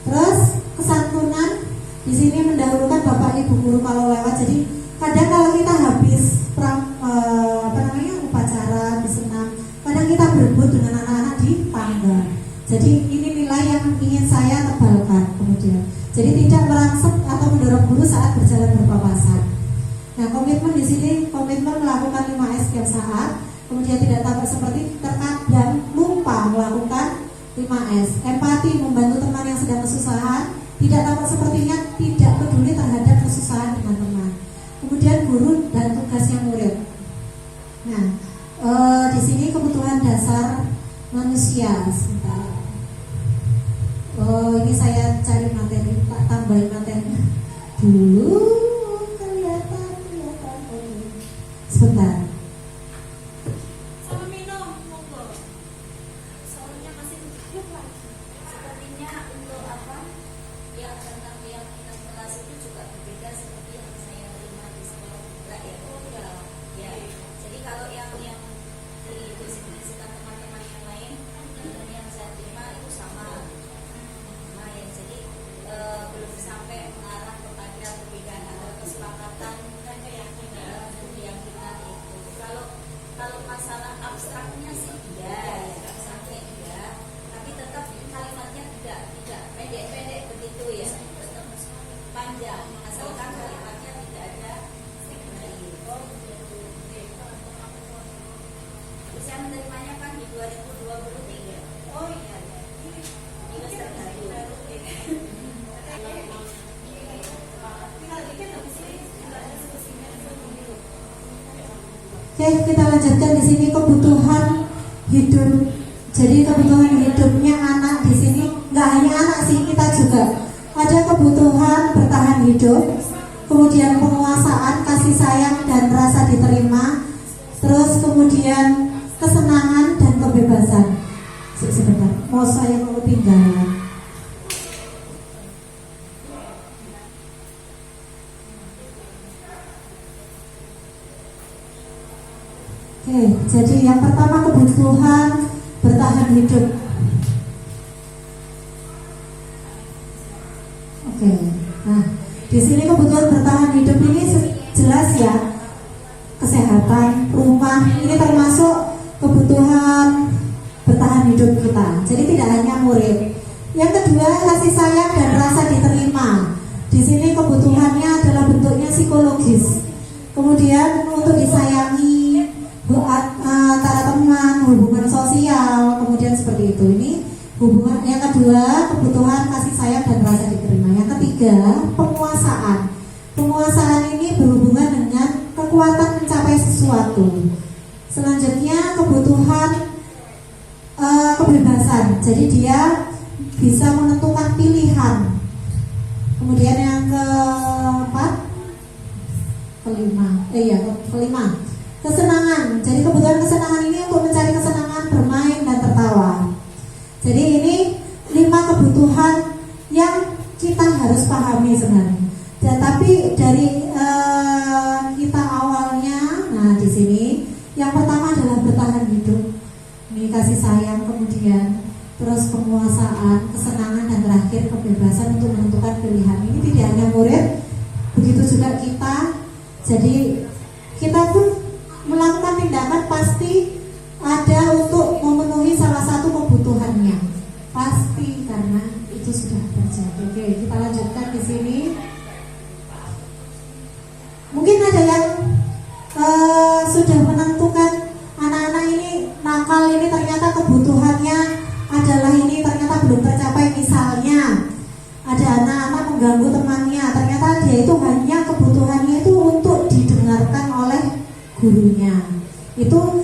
Terus kesantunan di sini mendahulukan bapak ibu guru kalau lewat. Jadi kadang kalau kita habis upacara di senam, kadang kita berebut dengan anak-anak di tangga. Jadi ini nilai yang ingin saya tebalkan kemudian. Jadi tidak merangsek atau mendorong guru saat berjalan berpapasan. Nah komitmen di sini komitmen melakukan 5S setiap saat. Kemudian tidak tampak seperti terkadang lupa melakukan 5S. Empati, membantu teman yang sedang kesusahan. Tidak tampak sepertinya tidak peduli terhadap kesusahan dengan teman. Kemudian guru dan tugasnya murid. Nah, di sini kebutuhan dasar manusia. Sebentar. Ini saya cari materi, tak tambahin materi dulu. Kelihatan. Sebentar. Sama minum, monggo. Soalnya masih hidup lagi. Sepertinya untuk apa? Yang tentang keyakinan kelas itu juga berbeda seperti yang saya terima di sekolah juga ya. Oh ya. Jadi kalau yang didiskusikan teman-teman yang lain dan yang saya terima itu sama. Nah ya, jadi belum sampai mengarah kepada perbedaan atau kesepakatan dan keyakinan itu. Kalau masalah abstraknya sih iya, ya abstraknya iya, tapi tetap kalimatnya tidak pendek-pendek begitu ya, tetap panjang, asalkan kalimatnya tidak ada saya menerimanya kan di 2023. Oh iya, ini terbaru. Oke, kita lanjutkan di sini kebutuhan hidup. Jadi kebutuhan hidupnya anak di sini nggak hanya anak sih, kita juga ada kebutuhan bertahan hidup, kemudian penguasaan, kasih sayang dan rasa diterima, terus kemudian kesenangan dan kebebasan. Sebentar, mau saya mau ketinggalan. Oke, jadi yang pertama kebutuhan bertahan hidup. Oke, nah di sini kebutuhan bertahan hidup ini jelas ya, kesehatan, rumah, ini termasuk kebutuhan bertahan hidup kita. Jadi tidak hanya murid. Yang kedua, kasih sayang dan rasa diterima. Di sini kebutuhannya adalah bentuknya psikologis. Kemudian untuk disayangi antara teman, hubungan sosial, kemudian seperti itu. Ini hubungan. Yang kedua, kebutuhan kasih sayang dan rasa diterima. Yang ketiga, penguasaan. Penguasaan ini berhubungan dengan kekuatan mencapai sesuatu. Selanjutnya, kebutuhan kebebasan. Jadi dia bisa menentukan pilihan. Kemudian yang kelima, kesenangan. Jadi kebutuhan kesenangan ini untuk mencari kesenangan, bermain dan tertawa. Jadi ini 5 kebutuhan yang kita harus pahami sebenarnya. Tapi dari kita awalnya, nah di sini yang pertama adalah bertahan hidup. Ini kasih sayang, kemudian terus penguasaan, kesenangan, dan terakhir kebebasan untuk menentukan pilihan. Ini tidak hanya murid, begitu juga kita. Jadi kita pun melakukan tindakan pasti ada untuk memenuhi salah satu kebutuhannya. Pasti, karena itu sudah terjadi. Oke, kita lanjutkan di sini. Mungkin ada yang sudah menentukan anak-anak ini nakal, ini ternyata kebutuhannya adalah ini ternyata belum tercapai. Misalnya ada anak-anak mengganggu temannya, ternyata dia itu hanya kebutuhannya itu untuk didengarkan oleh gurunya. Itu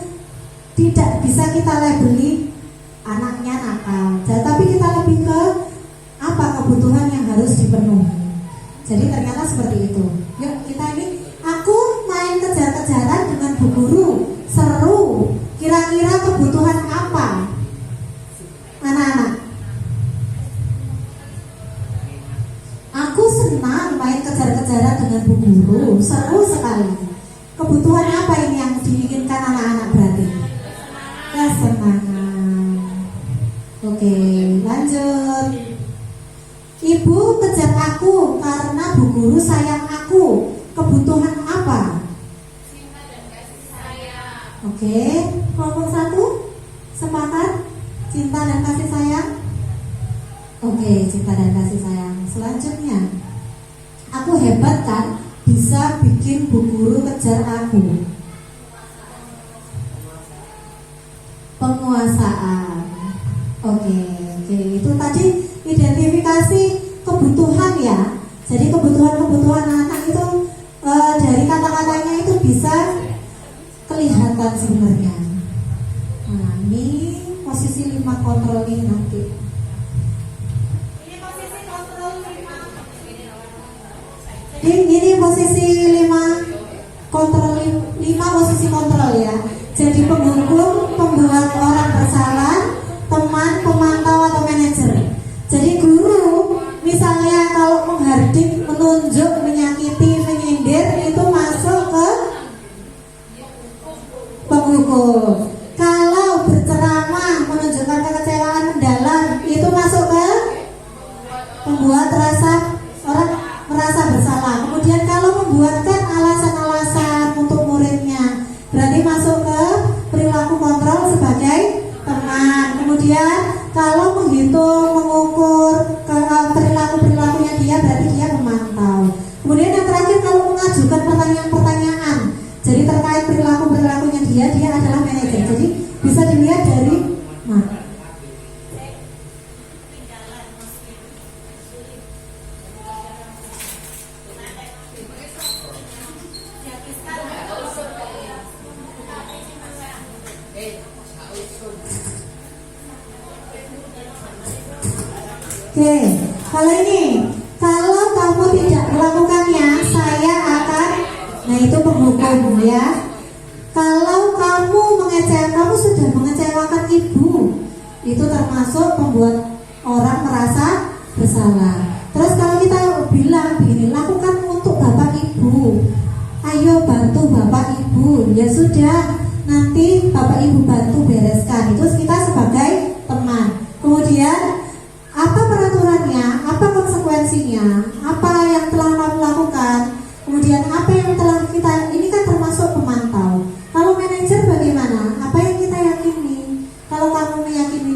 tidak bisa kita labeli anaknya nakal, tapi kita lebih ke apa kebutuhan yang harus dipenuhi. Jadi ternyata seperti itu. Yuk kita ini, aku main kejar-kejaran dengan bu guru, seru. Kira-kira kebutuhan apa anak-anak? Aku senang main kejar-kejaran dengan bu guru, seru sekali. Kebutuhan apa ini yang diinginkan anak-anak berarti? Kesenangan. Oke, lanjut. Ibu kejar aku karena bu guru sayang aku. Kebutuhan apa? Cinta dan kasih sayang. Oke, kelompok 1 sepakat cinta dan kasih sayang. Oke, cinta dan kasih sayang. Selanjutnya, aku hebat kan, bisa bikin bu guru kejar aku. Penguasaan. Oke, itu tadi identifikasi kebutuhan ya. Jadi kebutuhan anak itu dari kata-katanya itu bisa kelihatan sebenarnya. Nah, ini posisi 5 kontrol ini nanti. Ini posisi kontrol 5. Ini posisi 5 kontrol 5 posisi kontrol ya. Jadi penghukum, pembuat orang bersalah, teman, pemantau atau manajer. Jadi guru misalnya kalau menghardik, menunjuk, menyakiti, menyindir itu masuk ke penghukum. Kalau berceramah, menunjukkan kekecewaan mendalam itu masuk ke pembuat orang merasa bersalah. Kemudian kalau membuatkan alasan-alasan untuk muridnya berarti masuk ke perilaku kontrol sebagai teman. Kemudian kalau menghitung, mengukur perilakunya dia berarti dia memantau. Kemudian yang terakhir kalau mengajukan pertanyaan-pertanyaan, jadi terkait perilakunya dia adalah manajer. Jadi bisa dilihat dari Oke, kalau kamu tidak melakukannya, saya akan, nah itu penghukum ya. Kalau kamu sudah mengecewakan ibu, itu termasuk membuat orang merasa bersalah. Terus kalau kita bilang begini, lakukan untuk bapak ibu, ayo bantu bapak ibu, ya sudah, nanti bapak ibu bantu bereskan. Itu kita sebagai teman. Kemudian apa peraturannya, apa konsekuensinya, apa yang telah kamu lakukan, kemudian apa yang telah kita, ini kan termasuk pemantau. Kalau manajer bagaimana? Apa yang kita yakini? Kalau kamu meyakini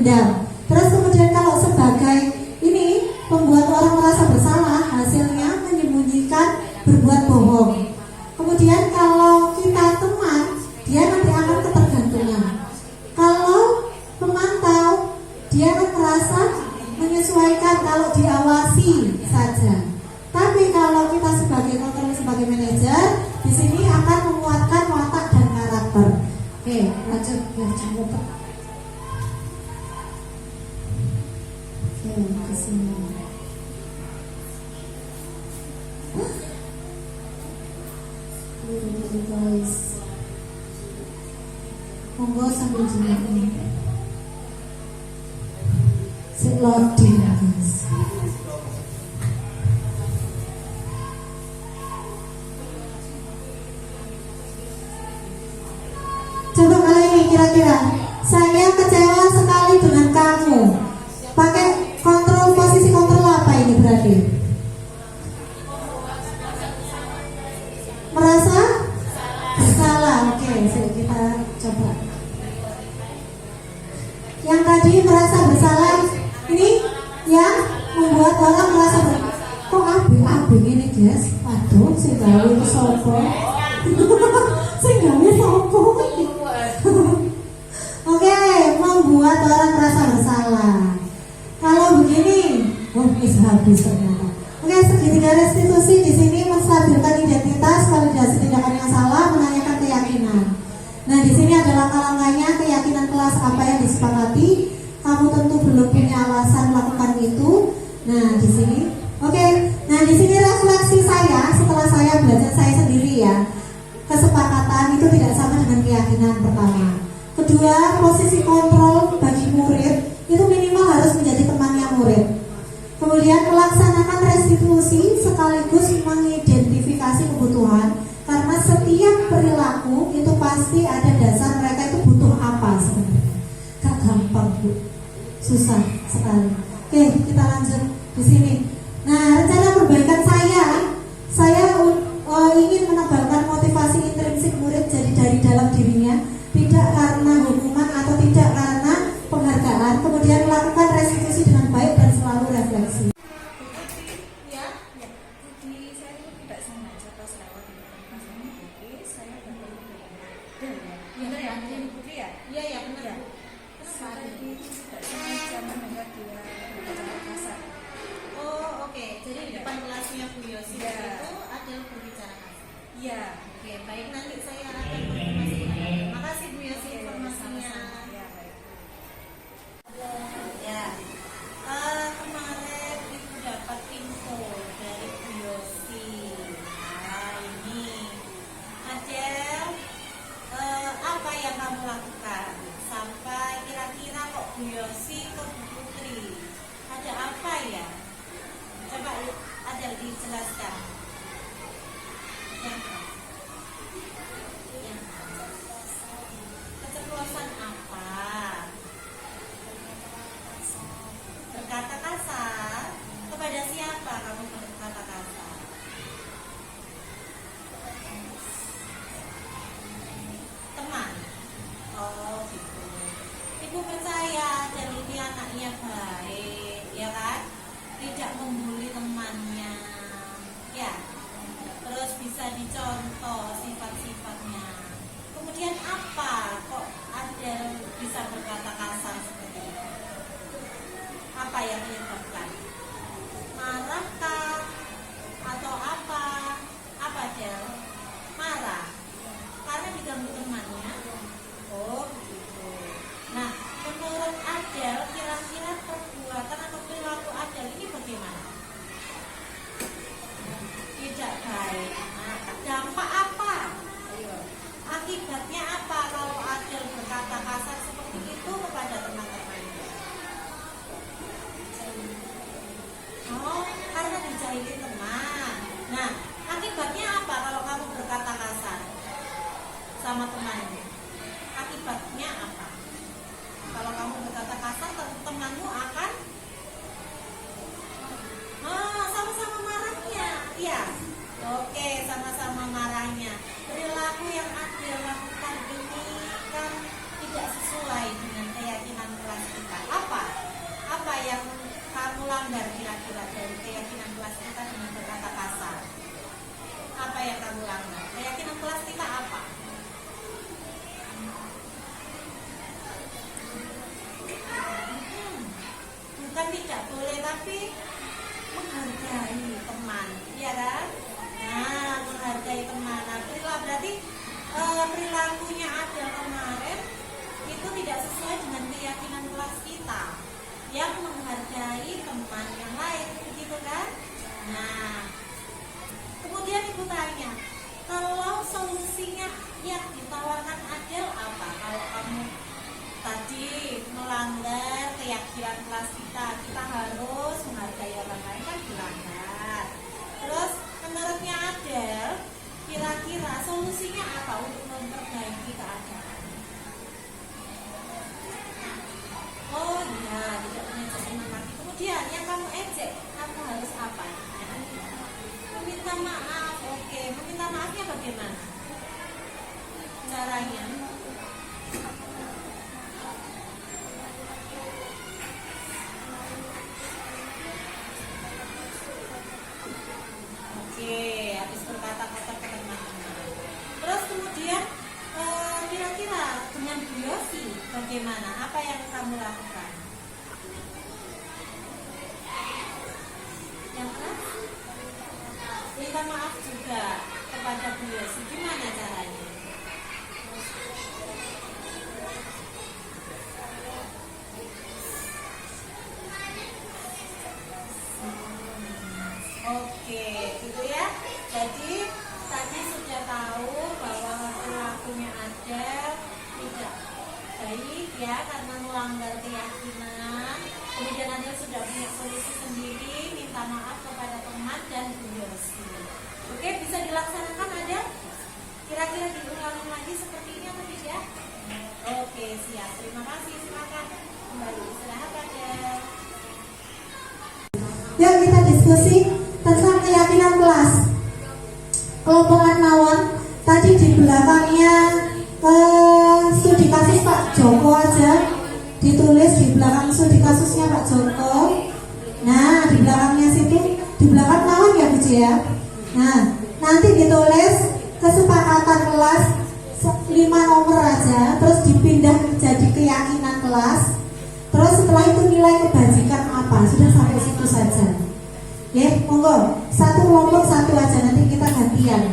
dendam. Terus kemudian kalau sebagai ini membuat orang merasa bersalah, hasilnya menyembunyikan, berbuat bohong. Kemudian kalau kita teman, dia nanti akan ketergantungan. Kalau pemantau, dia akan merasa menyesuaikan kalau diawasi saja. Tapi kalau kita sebagai kontrol, sebagai manajer, di sini akan menguatkan watak dan karakter. Oke, lanjut biar cukup. Oke, ke sini. Guys, monggo sambil jenak ini. Loading guys. Coba kali ini kira-kira saya kecewa sekali dengan kamu. Pakai kontrol, posisi kontrol apa ini berarti? Merasa bersalah. Oke, kita coba. Yang tadi merasa bersalah ini yang membuat orang merasa kok abi ini guys, aduh sing gawe sopo sing gawe sopo. Oke, membuat orang merasa bersalah. Kalau begini, bisa habis ternyata. Oke, segitiga restitusi di sini menstabilkan identitas, validasi tindakan yang salah, menanyakan keyakinan. Nah, di sini ada langkah-langkahnya, keyakinan kelas apa yang disepakati. Kamu tentu belum punya alasan melakukan itu. Nah, di sini, oke. Nah, di sini refleksi saya setelah saya belajar saya sendiri ya. Kesepakatan itu tidak sama dengan keyakinan pertama. Kedua, posisi kontrol bagi murid itu minimal harus menjadi temannya murid. Kemudian melaksanakan restitusi sekaligus mengidentifikasi kebutuhan, karena setiap perilaku itu pasti ada dasar mereka itu butuh apa sebenarnya. Gak gampang Bu, susah sekali. Oke, kita lanjut di sini. Nah, rencana perbaikan saya ingin menebalkan motivasi intrinsik murid jadi dari dalam dirinya, tidak karena hukuman atau tidak karena penghargaan. Kemudian melakukan restitusi dengan baik dan selalu refleksi. Ya, jadi saya tidak sengaja pas lewat di depan buku, saya baru benar ya, ini buku ya? Iya ya benar. Saat ini tidak sengaja mendengar dia berbicara kasar. Oh oke, jadi di depan kelasnya Bu Yosi Ya. itu ada berbicara kasar. Iya. Oke, baik, nanti saya akan konfirmasi. Makasih Bu Yosi informasinya. Ya, baik. Ya, kemarin Ibu dapat info dari Bu Yosi. Nah ini, Adel, apa yang kamu lakukan sampai kira-kira kok Bu Yosi ke Bu Putri? Ada apa ya? Coba Adel dijelaskan. Yang keceplosan apa? Berkata kasar. Kepada siapa kamu berkata kasar? Teman. Oh gitu. Ibu percaya dan ini anaknya baik, ya kan? Tidak membuli temannya, ya. Terus bisa dicontoh sifat-sifatnya. Kemudian apa kok ada bisa berkata kasar seperti itu? Apa yang menyebabkan? Marahkah? Atau apa? Apa Del? Marah? Karena diganggu temannya? Oh begitu. Nah, menurut Adel kira-kira perbuatan atau perilaku Adel ini bagaimana? Tidak baik. Nah, dampak apa? Ayo. Akibatnya apa kalau Adel berkata kasar seperti itu kepada teman berarti menghargai teman, ya kan? Nah, menghargai teman. Nah, berarti perilakunya Adel kemarin itu tidak sesuai dengan keyakinan kelas kita yang menghargai teman yang lain, begitu kan? Nah, kemudian ibu tanya, kalau solusinya yang ditawarkan Adel apa? Kalau kamu tadi melanggar keyakinan kelas kita harus menghargai orang lain, kan dilanggar. Terus menurutnya Adel, kira-kira solusinya apa untuk memperbaiki keadaan? Oh iya, tidak mengejek teman lagi. Kemudian yang kamu ejek, kamu harus apa? Meminta maaf. Oke, meminta maafnya bagaimana caranya? Oke, habis berkata-kata ke teman-teman. Terus kemudian kira-kira dengan Bu Yosi bagaimana? Apa yang kamu lakukan? Yang keras? Minta maaf juga kepada Bu Yosi. Gimana caranya? Oke, gitu ya. Jadi tadi sudah tahu bahwa perilakunya Adel tidak baik ya karena melanggar keyakinan. Kemudian Adel sudah punya solusi sendiri, minta maaf kepada teman dan Bu Yosi. Oke, bisa dilaksanakan Adel? Kira-kira diulangi lagi seperti ini atau tidak? Oke, siap. Terima kasih. Silakan kembali istirahat Adel. Yuk kita diskusi tentang keyakinan kelas. Kelompokan mawon tadi di belakangnya studi kasus Pak Joko aja ditulis di belakang studi kasusnya Pak Joko. Nah di belakangnya situ, di belakang mawon ya Bu ya. Nah nanti ditulis kesepakatan kelas 5 nomor aja, terus dipindah jadi keyakinan kelas. Terus setelah itu nilai kebajikan apa? Sudah sampai situ saja. Ya, monggo. Satu kelompok satu aja, nanti kita gantian.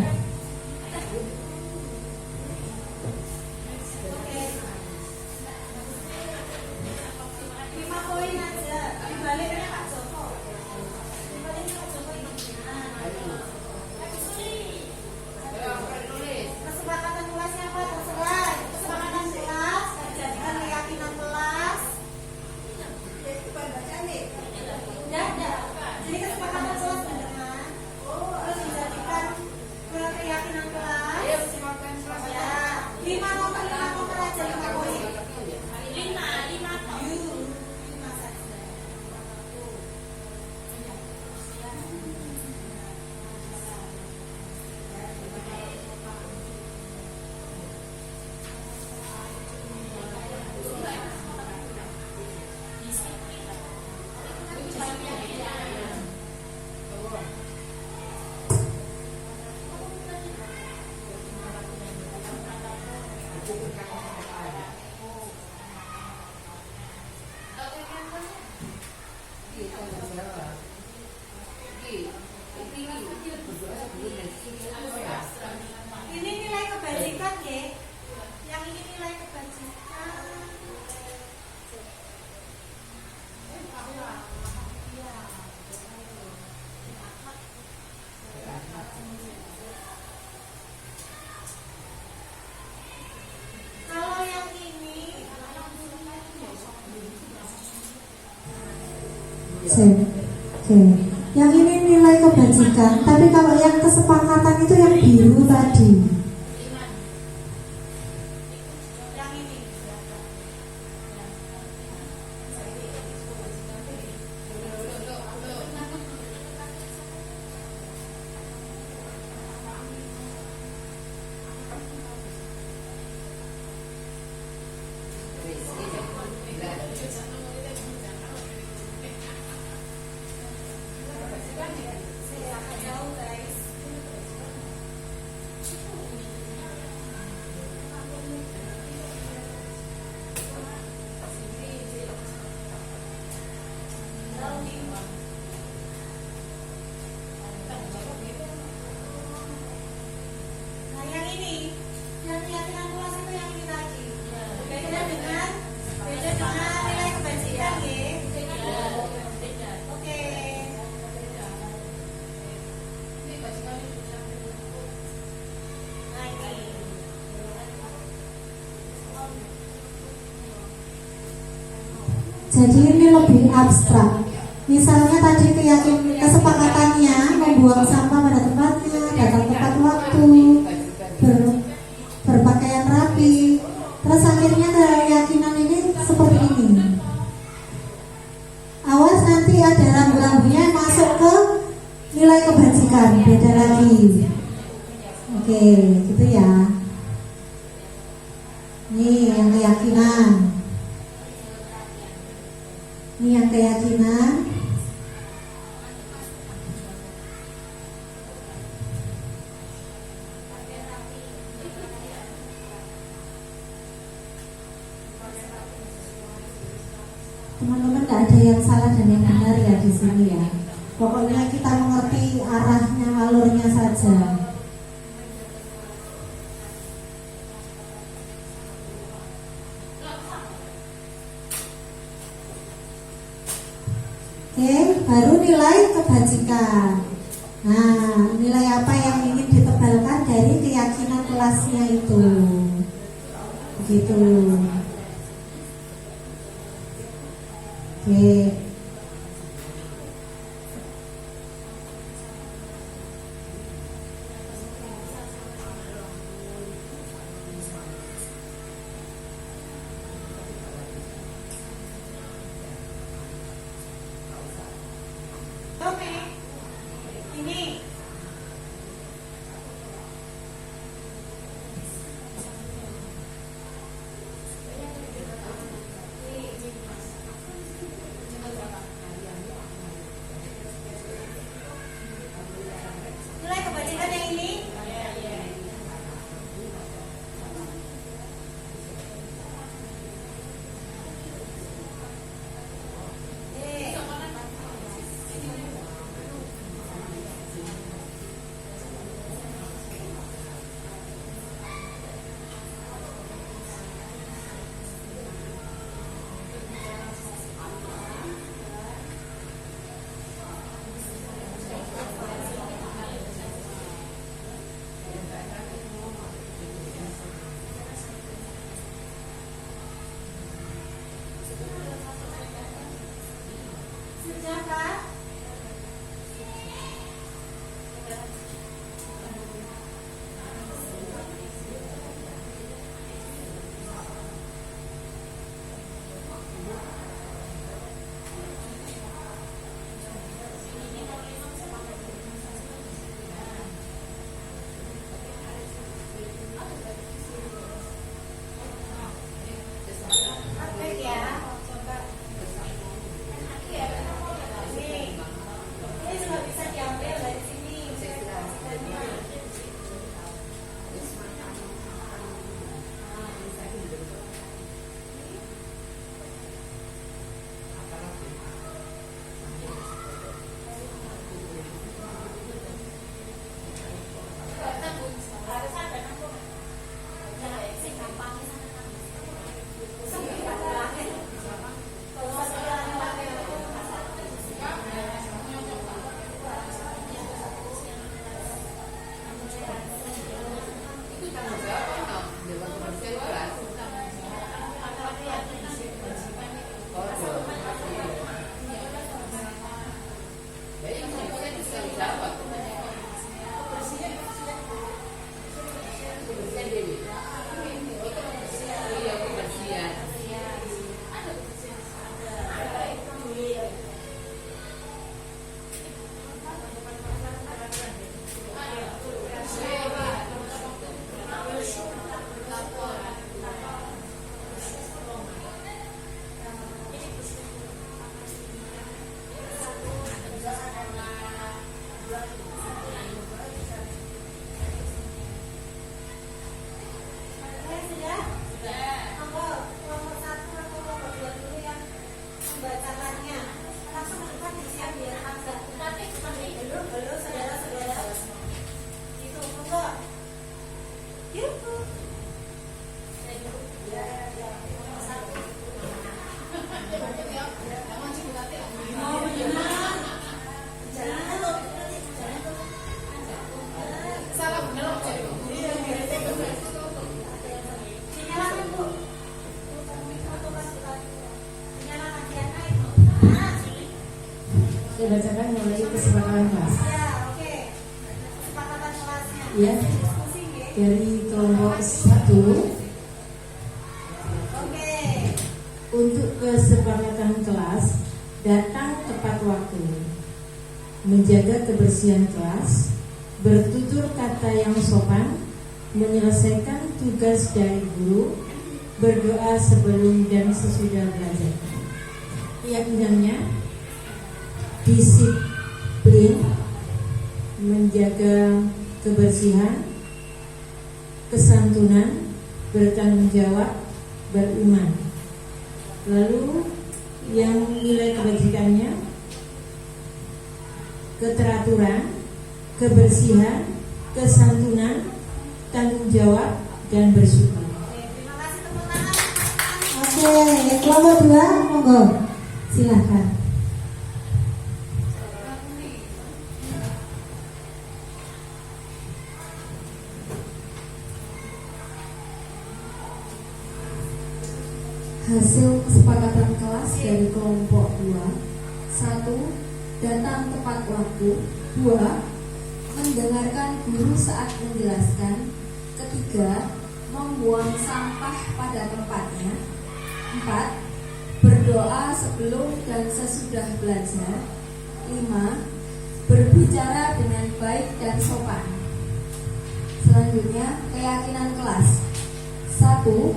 Kesepakatan kelasnya apa? Terserah. Kesepakatan kelas, jadikan keyakinan kelas. Tidak. Jadi kesepakatan kelas beneran. Terus dijadikan keyakinan kelas. Ya, 5 nomor aja, 5 poin. 5 saja. Ini nilai kebajikan ya. Yang ini nilai kebajikan. Kalau yang ini Yang ini nilai kebajikan, tapi kalau yang kesepakatan itu yang biru tadi. yang ini. Jauh guys. Jadi ini lebih abstrak. Misalnya tadi kesepakatannya membuang sampah pada tempatnya, datang tepat waktu, berpakaian rapi. Terus akhirnya keyakinan ini seperti ini. Awas nanti ada rambu-rambunya masuk ke nilai kebajikan, beda lagi. Oke, gitu ya. Ini yang keyakinan. Ini yang keyakinan. Teman-teman, tidak ada yang salah dan yang benar ya di sini ya. Pokoknya kita mengerti arahnya, alurnya saja. Oke, baru nilai kebajikan. Nah, nilai apa yang ingin ditebalkan dari keyakinan kelasnya itu? Begitu. Oke. Oke. Ini nilai kebajikan yang ini. Sudah, Pak? Praktek ya. Coba. Ini sudah bisa diambil dari sini. Dinyalakan, Bu. Dinyalakan ya. Saya bacakan mulai kesepakatan kelas. Ya, oke. Kesepakatan kelasnya. Ya. Diskusi ya. Dari kelompok 1 Oke. untuk kesepakatan kelas datang tepat waktu, menjaga kebersihan kelas, bertutur kata yang sopan, menyelesaikan tugas dari guru, berdoa sebelum dan sesudah belajar. Keyakinannya disiplin, menjaga kebersihan, kesantunan, bertanggung jawab, beriman. Lalu yang nilai kebajikannya keteraturan, kebersihan, kesantunan, tanggung jawab, dan bersyukur. Oke, terima kasih tepuk tangan. Oke, kelompok 2, monggo. Silahkan. Hasil kesepakatan kelas dari kelompok 2. 1. Datang tepat waktu. 2. Mendengarkan guru saat menjelaskan. 3. Membuang sampah pada tempatnya. 4. Berdoa sebelum dan sesudah belajar. 5. Berbicara dengan baik dan sopan. Selanjutnya, keyakinan kelas. 1.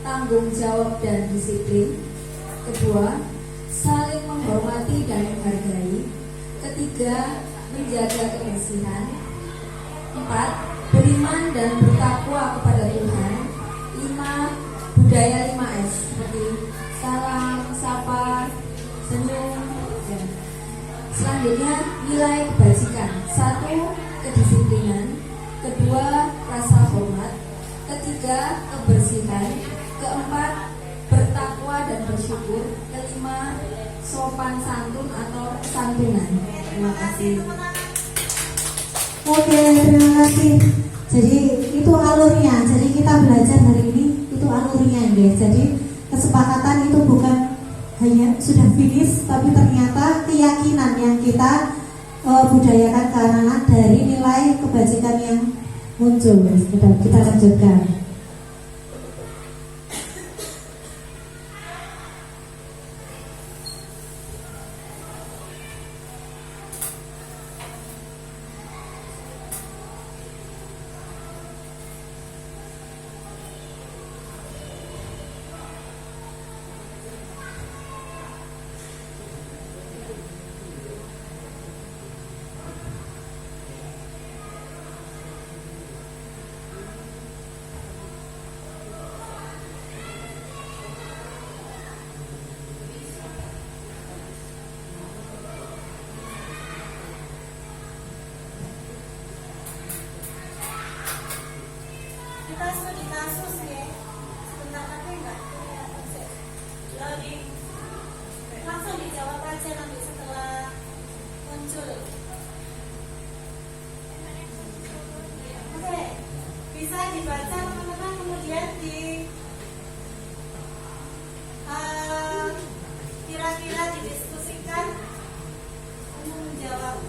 Tanggung jawab dan disiplin. 2. Saling menghormati dan menghargai. 3. Menjaga kebersihan. 4. Beriman dan bertakwa kepada Tuhan. 5. Budaya 5S seperti salam, sapa, senyum. Selanjutnya, nilai kebajikan. 1. Kedisiplinan. 2. Rasa hormat. 3. Kebersihan. 4. Bertakwa dan bersyukur. 5. Sopan santun atau santunan. Terima kasih. Oke, terima kasih. Jadi itu alurnya. Jadi kita belajar hari ini itu alurnya, guys. Jadi kesepakatan itu bukan hanya sudah finish, tapi ternyata keyakinan yang kita budayakan ke anak-anak dari nilai kebajikan yang muncul. Kita lanjutkan. Kita studi kasus ya. Sebentar tapi enggak. Jadi langsung dijawab aja nanti setelah muncul. Oke, bisa dibaca teman-teman kemudian kira-kira didiskusikan untuk menjawab.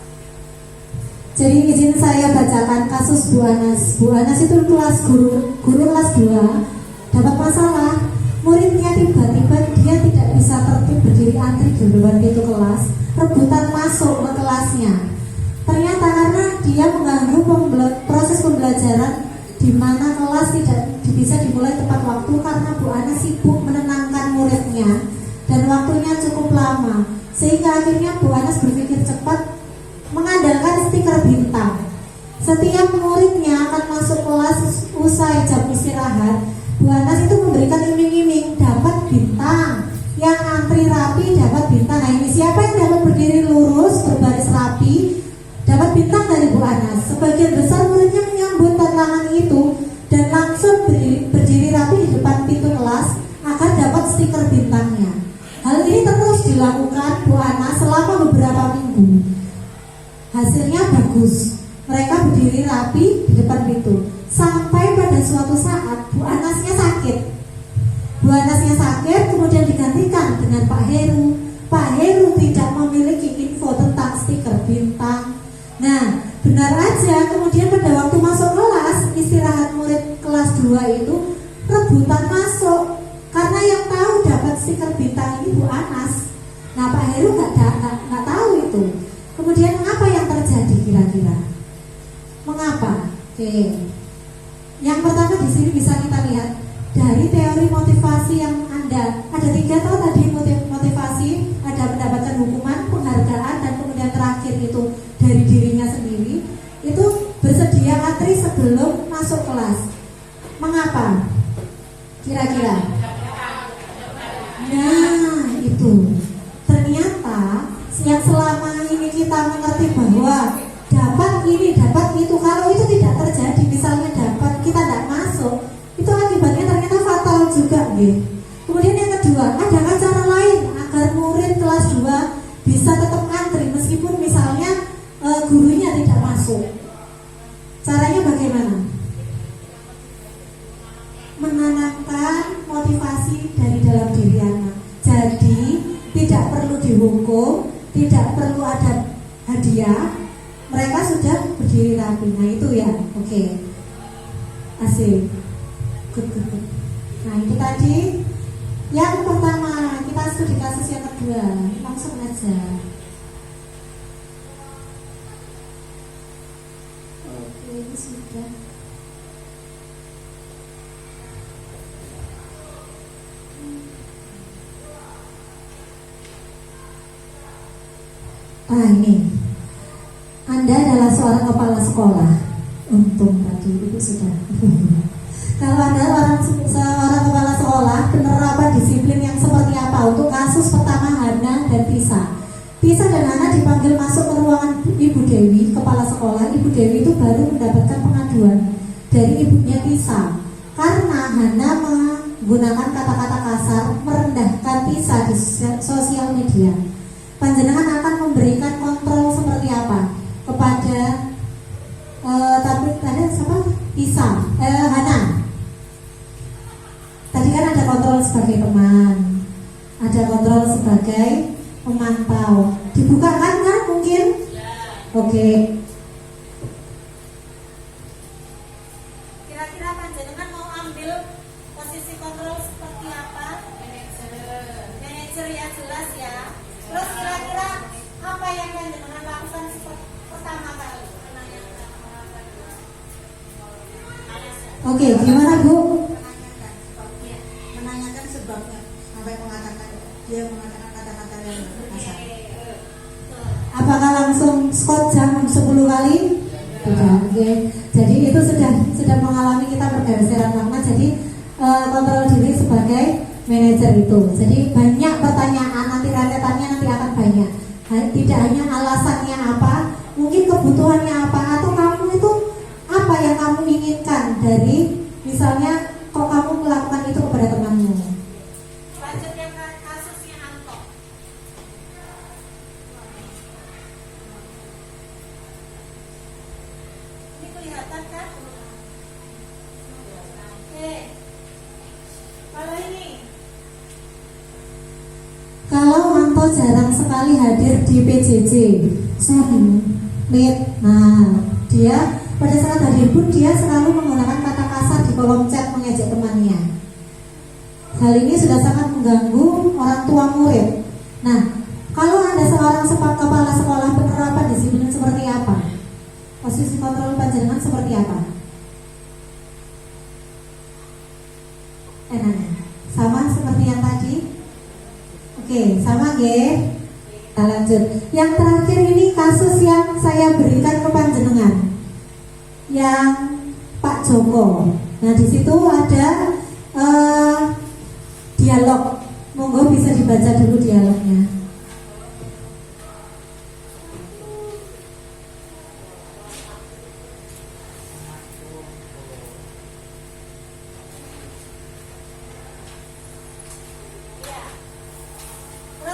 Jadi izin saya bacakan kasus Bu Anas. Bu Anas itu guru kelas 2 dapat masalah. Muridnya tiba-tiba dia tidak bisa tertib berdiri antri di depan pintu kelas, rebutan masuk ke kelasnya. Ternyata karena dia mengganggu proses pembelajaran di mana kelas tidak bisa dimulai tepat waktu karena Bu Anas sibuk menenangkan muridnya dan waktunya cukup lama, sehingga akhirnya Bu Anas berpikir cepat mengandalkan stiker bintang. Setiap muridnya akan masuk kelas usai jam istirahat, Bu Anas itu memberikan iming-iming, dapat bintang. Yang antri rapi dapat bintang. Nah, ini siapa yang dapat berdiri lurus berbaris rapi dapat bintang dari Bu Anas. Sebagian besar muridnya menyambut tantangan itu dan langsung berdiri rapi di depan pintu kelas agar dapat stiker bintangnya. Hal ini terus dilakukan Bu Anas selama beberapa minggu. Hasilnya bagus. Mereka berdiri rapi di depan pintu. Sampai pada suatu saat Bu Anasnya sakit. Bu Anasnya sakit kemudian digantikan dengan Pak Heru. Pak Heru tidak memiliki info tentang Benar aja, kemudian pada waktu masuk kelas, istirahat murid kelas 2 itu rebutan masuk. Karena yang tahu dapat stiker bintang ini Bu Anas. Nah Pak Heru nggak tahu itu. Kemudian apa yang terjadi kira-kira? Mengapa? Oke. Yang pertama di sini bisa kita lihat dari teori motivasi yang ada 3 tahu tadi motivasi, ada mendapatkan hukuman, penghargaan, dan kemudian terakhir itu dari dirinya sendiri. Itu bersedia antri sebelum masuk kelas. Mengapa? Kira-kira? Nah itu ternyata yang selama ini kita mengerti bahwa dapat ini, dapat itu, kalau itu tidak terjadi, misalnya dapat kita tidak masuk, itu akibatnya ternyata fatal juga gitu. Kemudian yang kedua, adakah cara lain agar murid kelas 2 bisa tetap antri meskipun misalnya gurunya tidak masuk? Caranya bagaimana? Menanamkan motivasi dari dalam diri anak. Jadi tidak perlu dihukum, tidak perlu ada hadiah, mereka sudah berdiri rapi. Nah itu ya, oke. Asik. Good. Nah itu tadi yang pertama, kita studi kasus yang kedua. Langsung aja. Oke, ini sudah. Ini Anda adalah seorang kepala sekolah. Untung tadi Ibu sudah. Kalau Anda seorang kepala sekolah, penerapan disiplin yang seperti apa untuk kasus pertama Hana dan Tisa? Tisa dan Hana dipanggil masuk ke ruangan Ibu Dewi, kepala sekolah. Ibu Dewi itu baru mendapatkan pengaduan dari ibunya Tisa karena Hana menggunakan kata-kata kasar merendahkan Tisa di sosial media. Panjenengan akan memberikan kontrol seperti apa kepada tapi ada siapa? Tisa, Hana. Tadi kan ada kontrol sebagai teman, ada kontrol sebagai pemantau. Dibukakan kan mungkin? Oke. Kira-kira panjenengan mau ambil posisi kontrol seperti apa? Manajer ya, jelas ya. Terus kira-kira apa yang panjenengan lakukan pertama kali? Oke, gimana Bu? Menanyakan sebabnya sampai mengatakan dia mengatakan kata-kata yang kasar. Apakah langsung skot jam 10 kali? Tidak, oke. Jadi itu sudah mengalami kita pergeseran makna. Jadi kontrol diri sebagai manajer itu. Jadi banyak pertanyaan, nanti rentetannya nanti akan banyak. Tidak hanya alasannya apa, mungkin kebutuhannya apa, atau kamu itu apa yang kamu inginkan dari misalnya kok kamu melakukan itu kepada temanmu. Lanjut yang kasusnya Anto. Ini kelihatan kan? Oke. Kalau ini Kalau Anto jarang sekali hadir di PJJ, lihat, nah dia pada saat hadir pun dia selalu menggunakan kata kasar di kolom chat mengejek temannya. Hal ini sudah sangat mengganggu orang tua murid. Nah, kalau Anda seorang kepala sekolah, penerapan disiplin seperti apa? Posisi kontrol panjenengan seperti apa? Nanya, sama seperti yang tadi? Oke, sama ge. Kita lanjut. Yang terakhir ini kasus yang saya berikan ke panjenengan, yang Pak Joko. Nah di situ ada dialog. Monggo bisa dibaca dulu dialognya.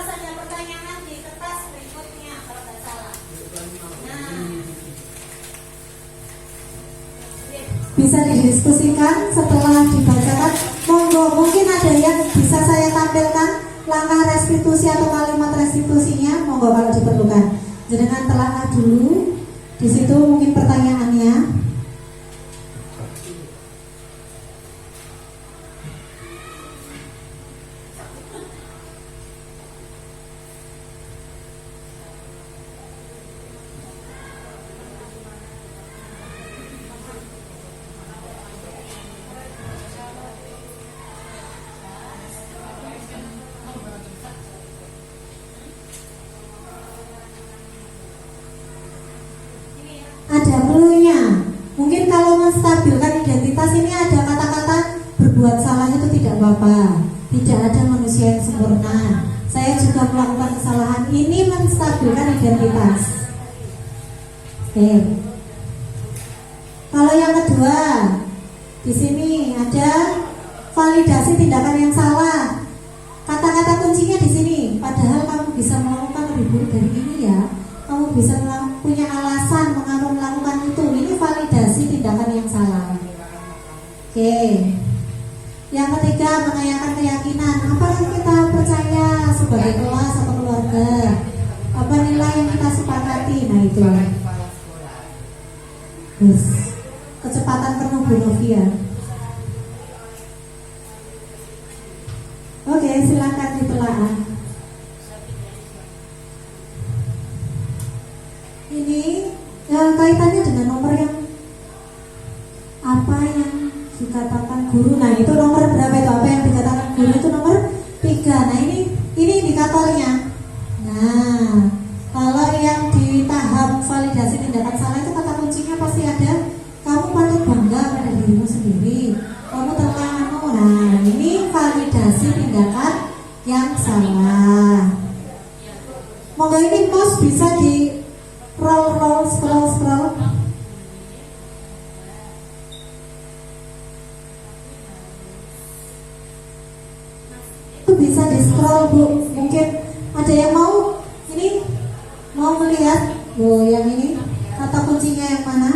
terus ada pertanyaan di kertas berikutnya kalau nggak salah. Nah, Bisa didiskusikan setelah dibacakan. Monggo, mungkin ada yang bisa saya tampilkan langkah restitusi atau kalimat restitusinya. Monggo kalau diperlukan. Jenengan telaah dulu Di situ mungkin pertanyaannya. Ada perlunya. Mungkin kalau menstabilkan identitas ini ada kata-kata berbuat salah itu tidak apa-apa. Tidak ada manusia yang sempurna. Saya juga melakukan kesalahan. Ini menstabilkan identitas. Oke. Kalau yang kedua, di sini ada validasi tindakan yang salah. Kata-kata kuncinya di sini. Padahal kamu bisa melakukan lebih buruk dari ini ya. Kamu bisa punya alasan mengapa melakukan itu. Ini validasi tindakan yang salah. Oke. Yang ketiga, menanyakan keyakinan. Apa yang kita percaya sebagai kelas atau keluarga? Apa nilai yang kita sepakati? Nah itu. Yes. Kecepatan penuh Bu Novia. Oke, silakan ditelaah. Ini kaitannya dengan nomor yang apa yang dikatakan guru. Nah itu nomor berapa itu? Apa yang dikatakan guru itu nomor 3. Nah ini indikatornya. Nah kalau yang di tahap validasi tindakan salah itu kata kuncinya pasti ada. Kamu patut bangga pada dirimu sendiri. Kamu terlalu. Nah ini validasi tindakan yang salah. Moga ini mouse bisa di scroll. Itu bisa di scroll Bu. Mungkin ada yang mau ini mau melihat yang ini kata kuncinya yang mana?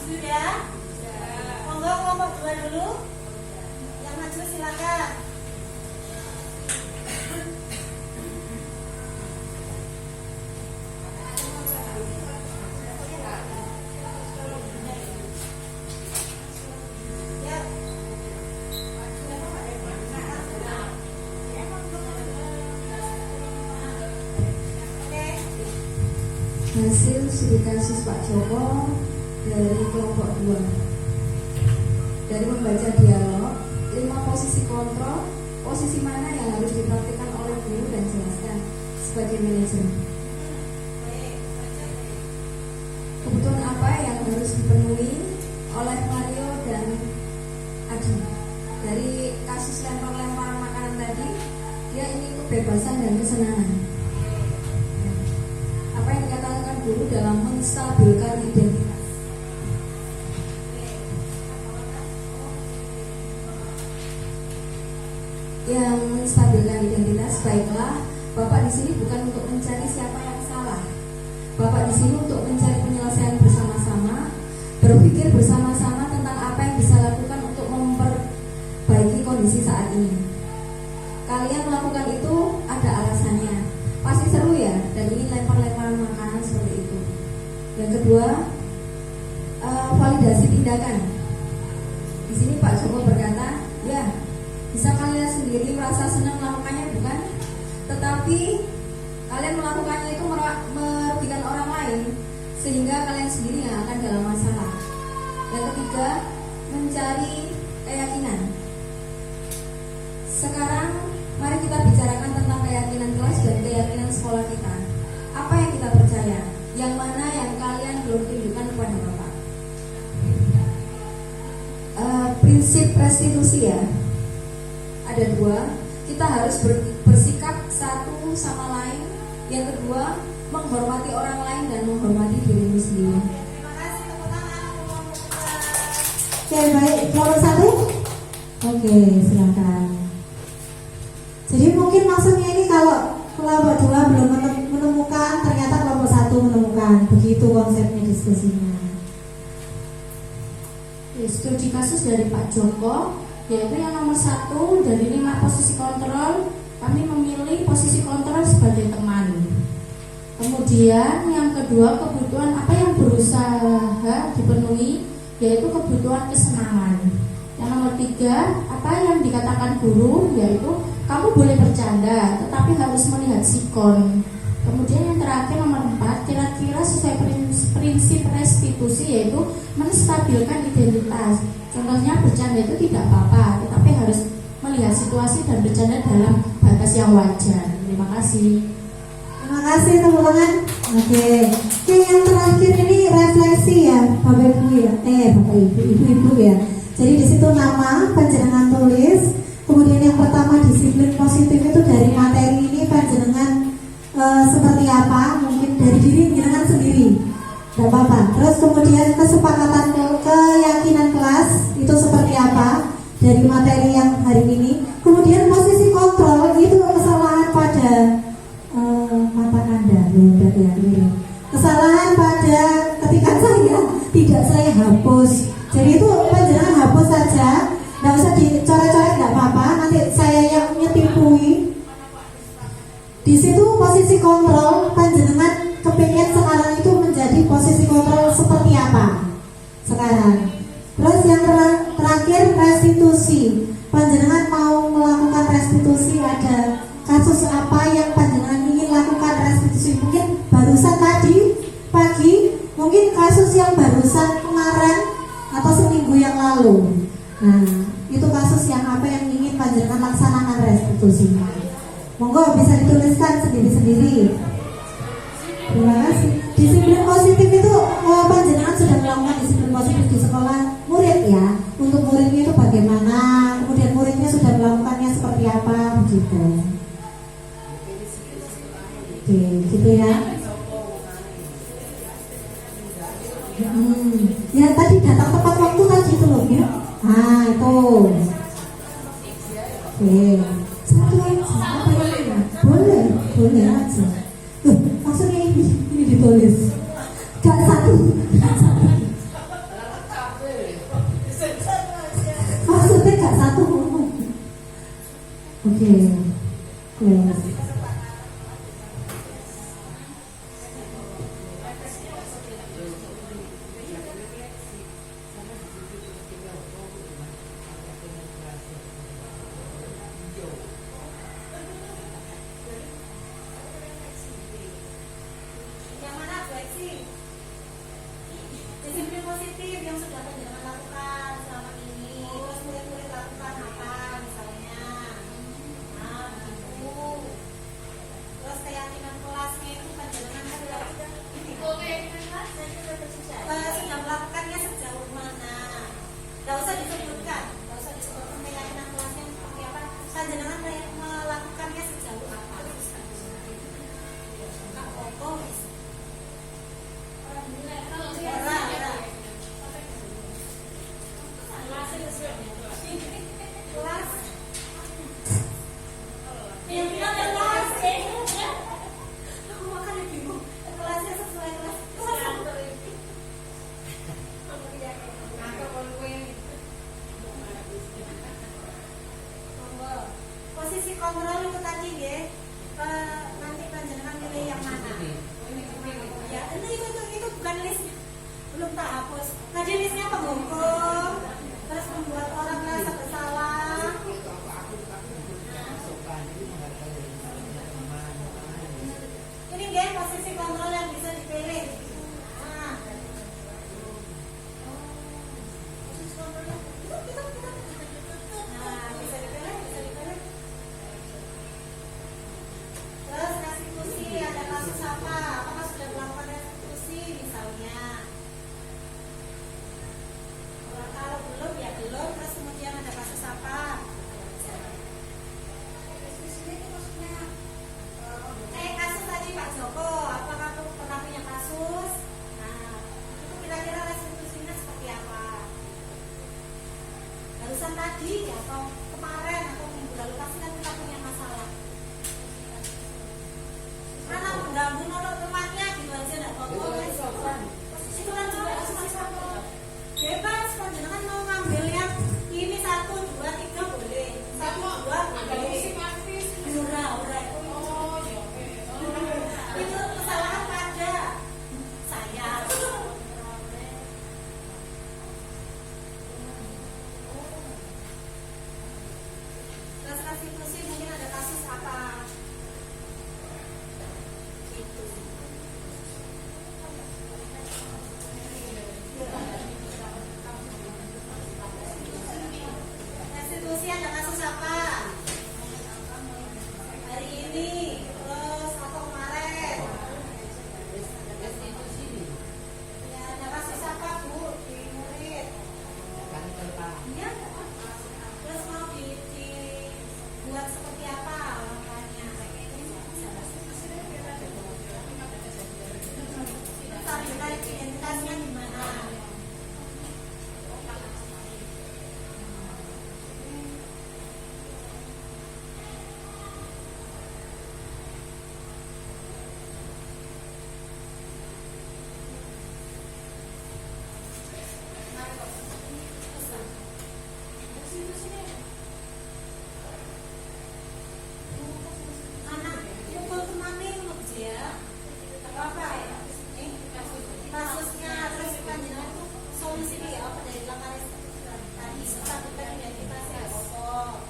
Sudah? Monggo kelompok 2 dulu. Yang maju silakan. hasil studi kasus Pak Joko dari kelompok 2. Dari membaca dialog, 5 posisi kontrol, posisi mana yang harus dipraktikkan oleh guru dan jelaskan sebagai manajer. Kebutuhan apa yang harus dipenuhi oleh Mario dan Adi. Dari kasus lempar-lemparan makanan tadi, dia ingin kebebasan dan kesenangan. Apa yang dikatakan guru dalam menstabilkan identitas. Yang menstabilkan identitas, baiklah, Bapak di sini bukan untuk mencari siapa yang salah. Bapak di sini untuk mencari penyelesaian bersama-sama, berpikir bersama-sama tentang apa yang bisa lakukan untuk memperbaiki kondisi saat ini. Kalian melakukan itu ada alasannya. Pasti seru ya, dan ingin lempar-lemparan makanan seperti itu. Yang kedua, validasi tindakan. Di sini Pak Joko berkata, ya, bisa kalian sendiri merasa senang melakukannya, bukan? Tetapi kalian melakukannya itu merugikan orang lain, sehingga kalian sendiri yang akan dalam masalah. Yang ketiga, mencari keyakinan. Sekarang mari kita bicarakan tentang keyakinan kelas dan keyakinan sekolah kita. Apa yang kita percaya? Yang mana yang kalian belum tunjukkan kepada Bapak? Prinsip restitusi ya. Ada 2. Kita harus bersikap satu sama lain. Yang kedua, menghormati orang lain dan menghormati dirimu sendiri. Terima kasih, tepuk tangan. Oke, baik. Kelompok 1. Oke, silakan. Jadi mungkin maksudnya ini kalau kelompok 2 belum menemukan, ternyata kelompok 1 menemukan. Begitu konsepnya diskusinya. Studi kasus dari Pak Joko, yaitu yang nomor 1 dari 5 posisi kontrol, kami memilih posisi kontrol sebagai teman. Kemudian yang kedua, kebutuhan apa yang berusaha dipenuhi, yaitu kebutuhan kesenangan. Yang nomor 3, apa yang dikatakan guru, yaitu kamu boleh bercanda, tetapi harus melihat sikon. Kemudian yang terakhir nomor 4, kira-kira sesuai prinsip restitusi, yaitu menstabilkan identitas. Contohnya bercanda itu tidak apa-apa, tetapi harus melihat situasi dan bercanda dalam batas yang wajar. Terima kasih. Terima kasih, tepuk tangan. Oke, yang terakhir ini refleksi ya, Bapak Ibu ya, Bapak Ibu, Ibu-ibu ya. Jadi di situ nama panjenengan tulis. Kemudian yang pertama disiplin positif itu dari materi ini panjenengan seperti apa? Mungkin dari diri panjenengan sendiri, tidak apa-apa. Terus kemudian kesepakatan keyakinan kelas itu seperti apa? Dari materi yang hari ini. Kemudian posisi kontrol itu kesalahan pada mata Anda, ya. Kesalahan pada ketika tidak saya hapus. Jadi itu panjenengan hapus saja, nggak usah dicoret-coret, nggak apa-apa. Nanti saya yang nyetipui. Di situ posisi kontrol panjenengan kepingin sekarang itu menjadi posisi kontrol seperti apa sekarang. Terus yang terakhir restitusi. Panjenengan mau melakukan restitusi, ada kasus apa yang panjenengan ingin lakukan restitusi? Mungkin barusan tadi pagi, mungkin kasus yang barusan kemarin atau seminggu yang lalu. Nah, itu kasus yang apa yang ingin panjenengan laksanakan restitusinya. Monggo bisa dituliskan sendiri-sendiri. Terima kasih. Disiplin positif itu panjenengan sudah melakukan disiplin positif di sekolah murid ya. Untuk muridnya itu bagaimana? Kemudian muridnya sudah melakukannya seperti apa? Begitu. Oke, gitu ya. Ya tadi datang tepat waktu tadi itu loh ya. Ah itu. Oke. Satu aja. Apa ya? Boleh aja. Loh, maksudnya ini ditulis. Gak satu. Maksudnya gak satu. Oke. Yang mana refleksi kontrol itu tadi ya. Nanti panjenengan pilih yang mana? Ya, itu bukan list, belum tak hapus. Tadi listnya penghukum, terus membuat orang merasa bersalah. Ini guys posisi kontrol yang bisa dipilih. Nah, posisi kontrolnya bisa dipilih. Terus restitusi ada kasus apa? Apakah sudah melakukan restitusi misalnya? Kalau belum ya belum. Terus kemudian ada kasus apa? Restitusinya itu maksudnya kasus tadi Pak Joko, apakah pernah punya kasus? Nah, itu kira-kira restitusinya seperti apa? Barusan tadi atau kemarin atau minggu lalu pasti kan kita punya masalah. Karena mengganggu nolok temannya gitu aja nggak apa-apa. Itu kan juga bebas, panjenengan mau ngambil yang ini 1, 2, 3 boleh, 1, 2 boleh. Ura. Itu kesalahan pada saya. Terus restitusi mungkin ada kasus apa? Itu. Restitusi ada kasus apa? Hari ini, terus atau kemarin? Ya, ada kasus apa Bu di murid? Iya. Terus mau dibuat seperti apa langkahnya? Misalnya identitasnya gimana? Anak pukul kemana ya? Apa ya? Kasusnya terus panjenengan itu solusinya ya apa dari langkah tadi satukan identitas ya apa?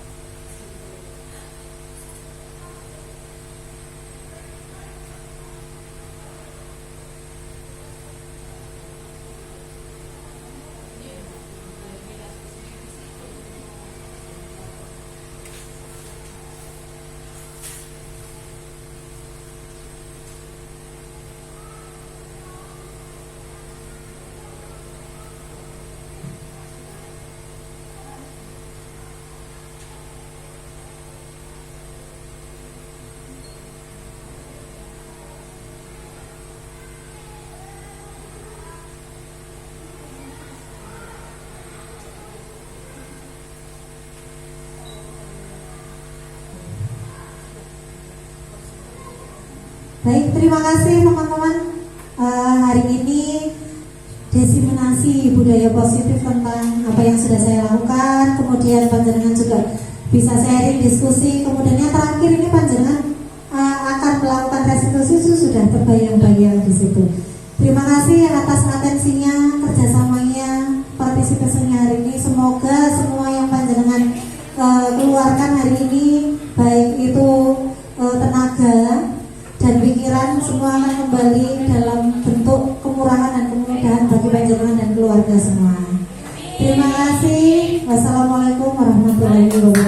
Baik, terima kasih teman-teman. Hari ini diseminasi budaya positif tentang apa yang sudah saya lakukan. Kemudian panjenengan juga bisa sharing, diskusi. Kemudian yang terakhir ini panjenengan akan melakukan restitusi, itu sudah terbayang-bayang di situ. Terima kasih atas atensinya, kerjasamanya, partisipasinya hari ini. Semoga semua yang panjenengan keluarkan hari ini, baik itu tenaga dan pikiran, semua akan kembali dalam bentuk kemurahan dan kemudahan bagi panjenengan dan keluarga semua. Terima kasih. Wassalamualaikum warahmatullahi wabarakatuh.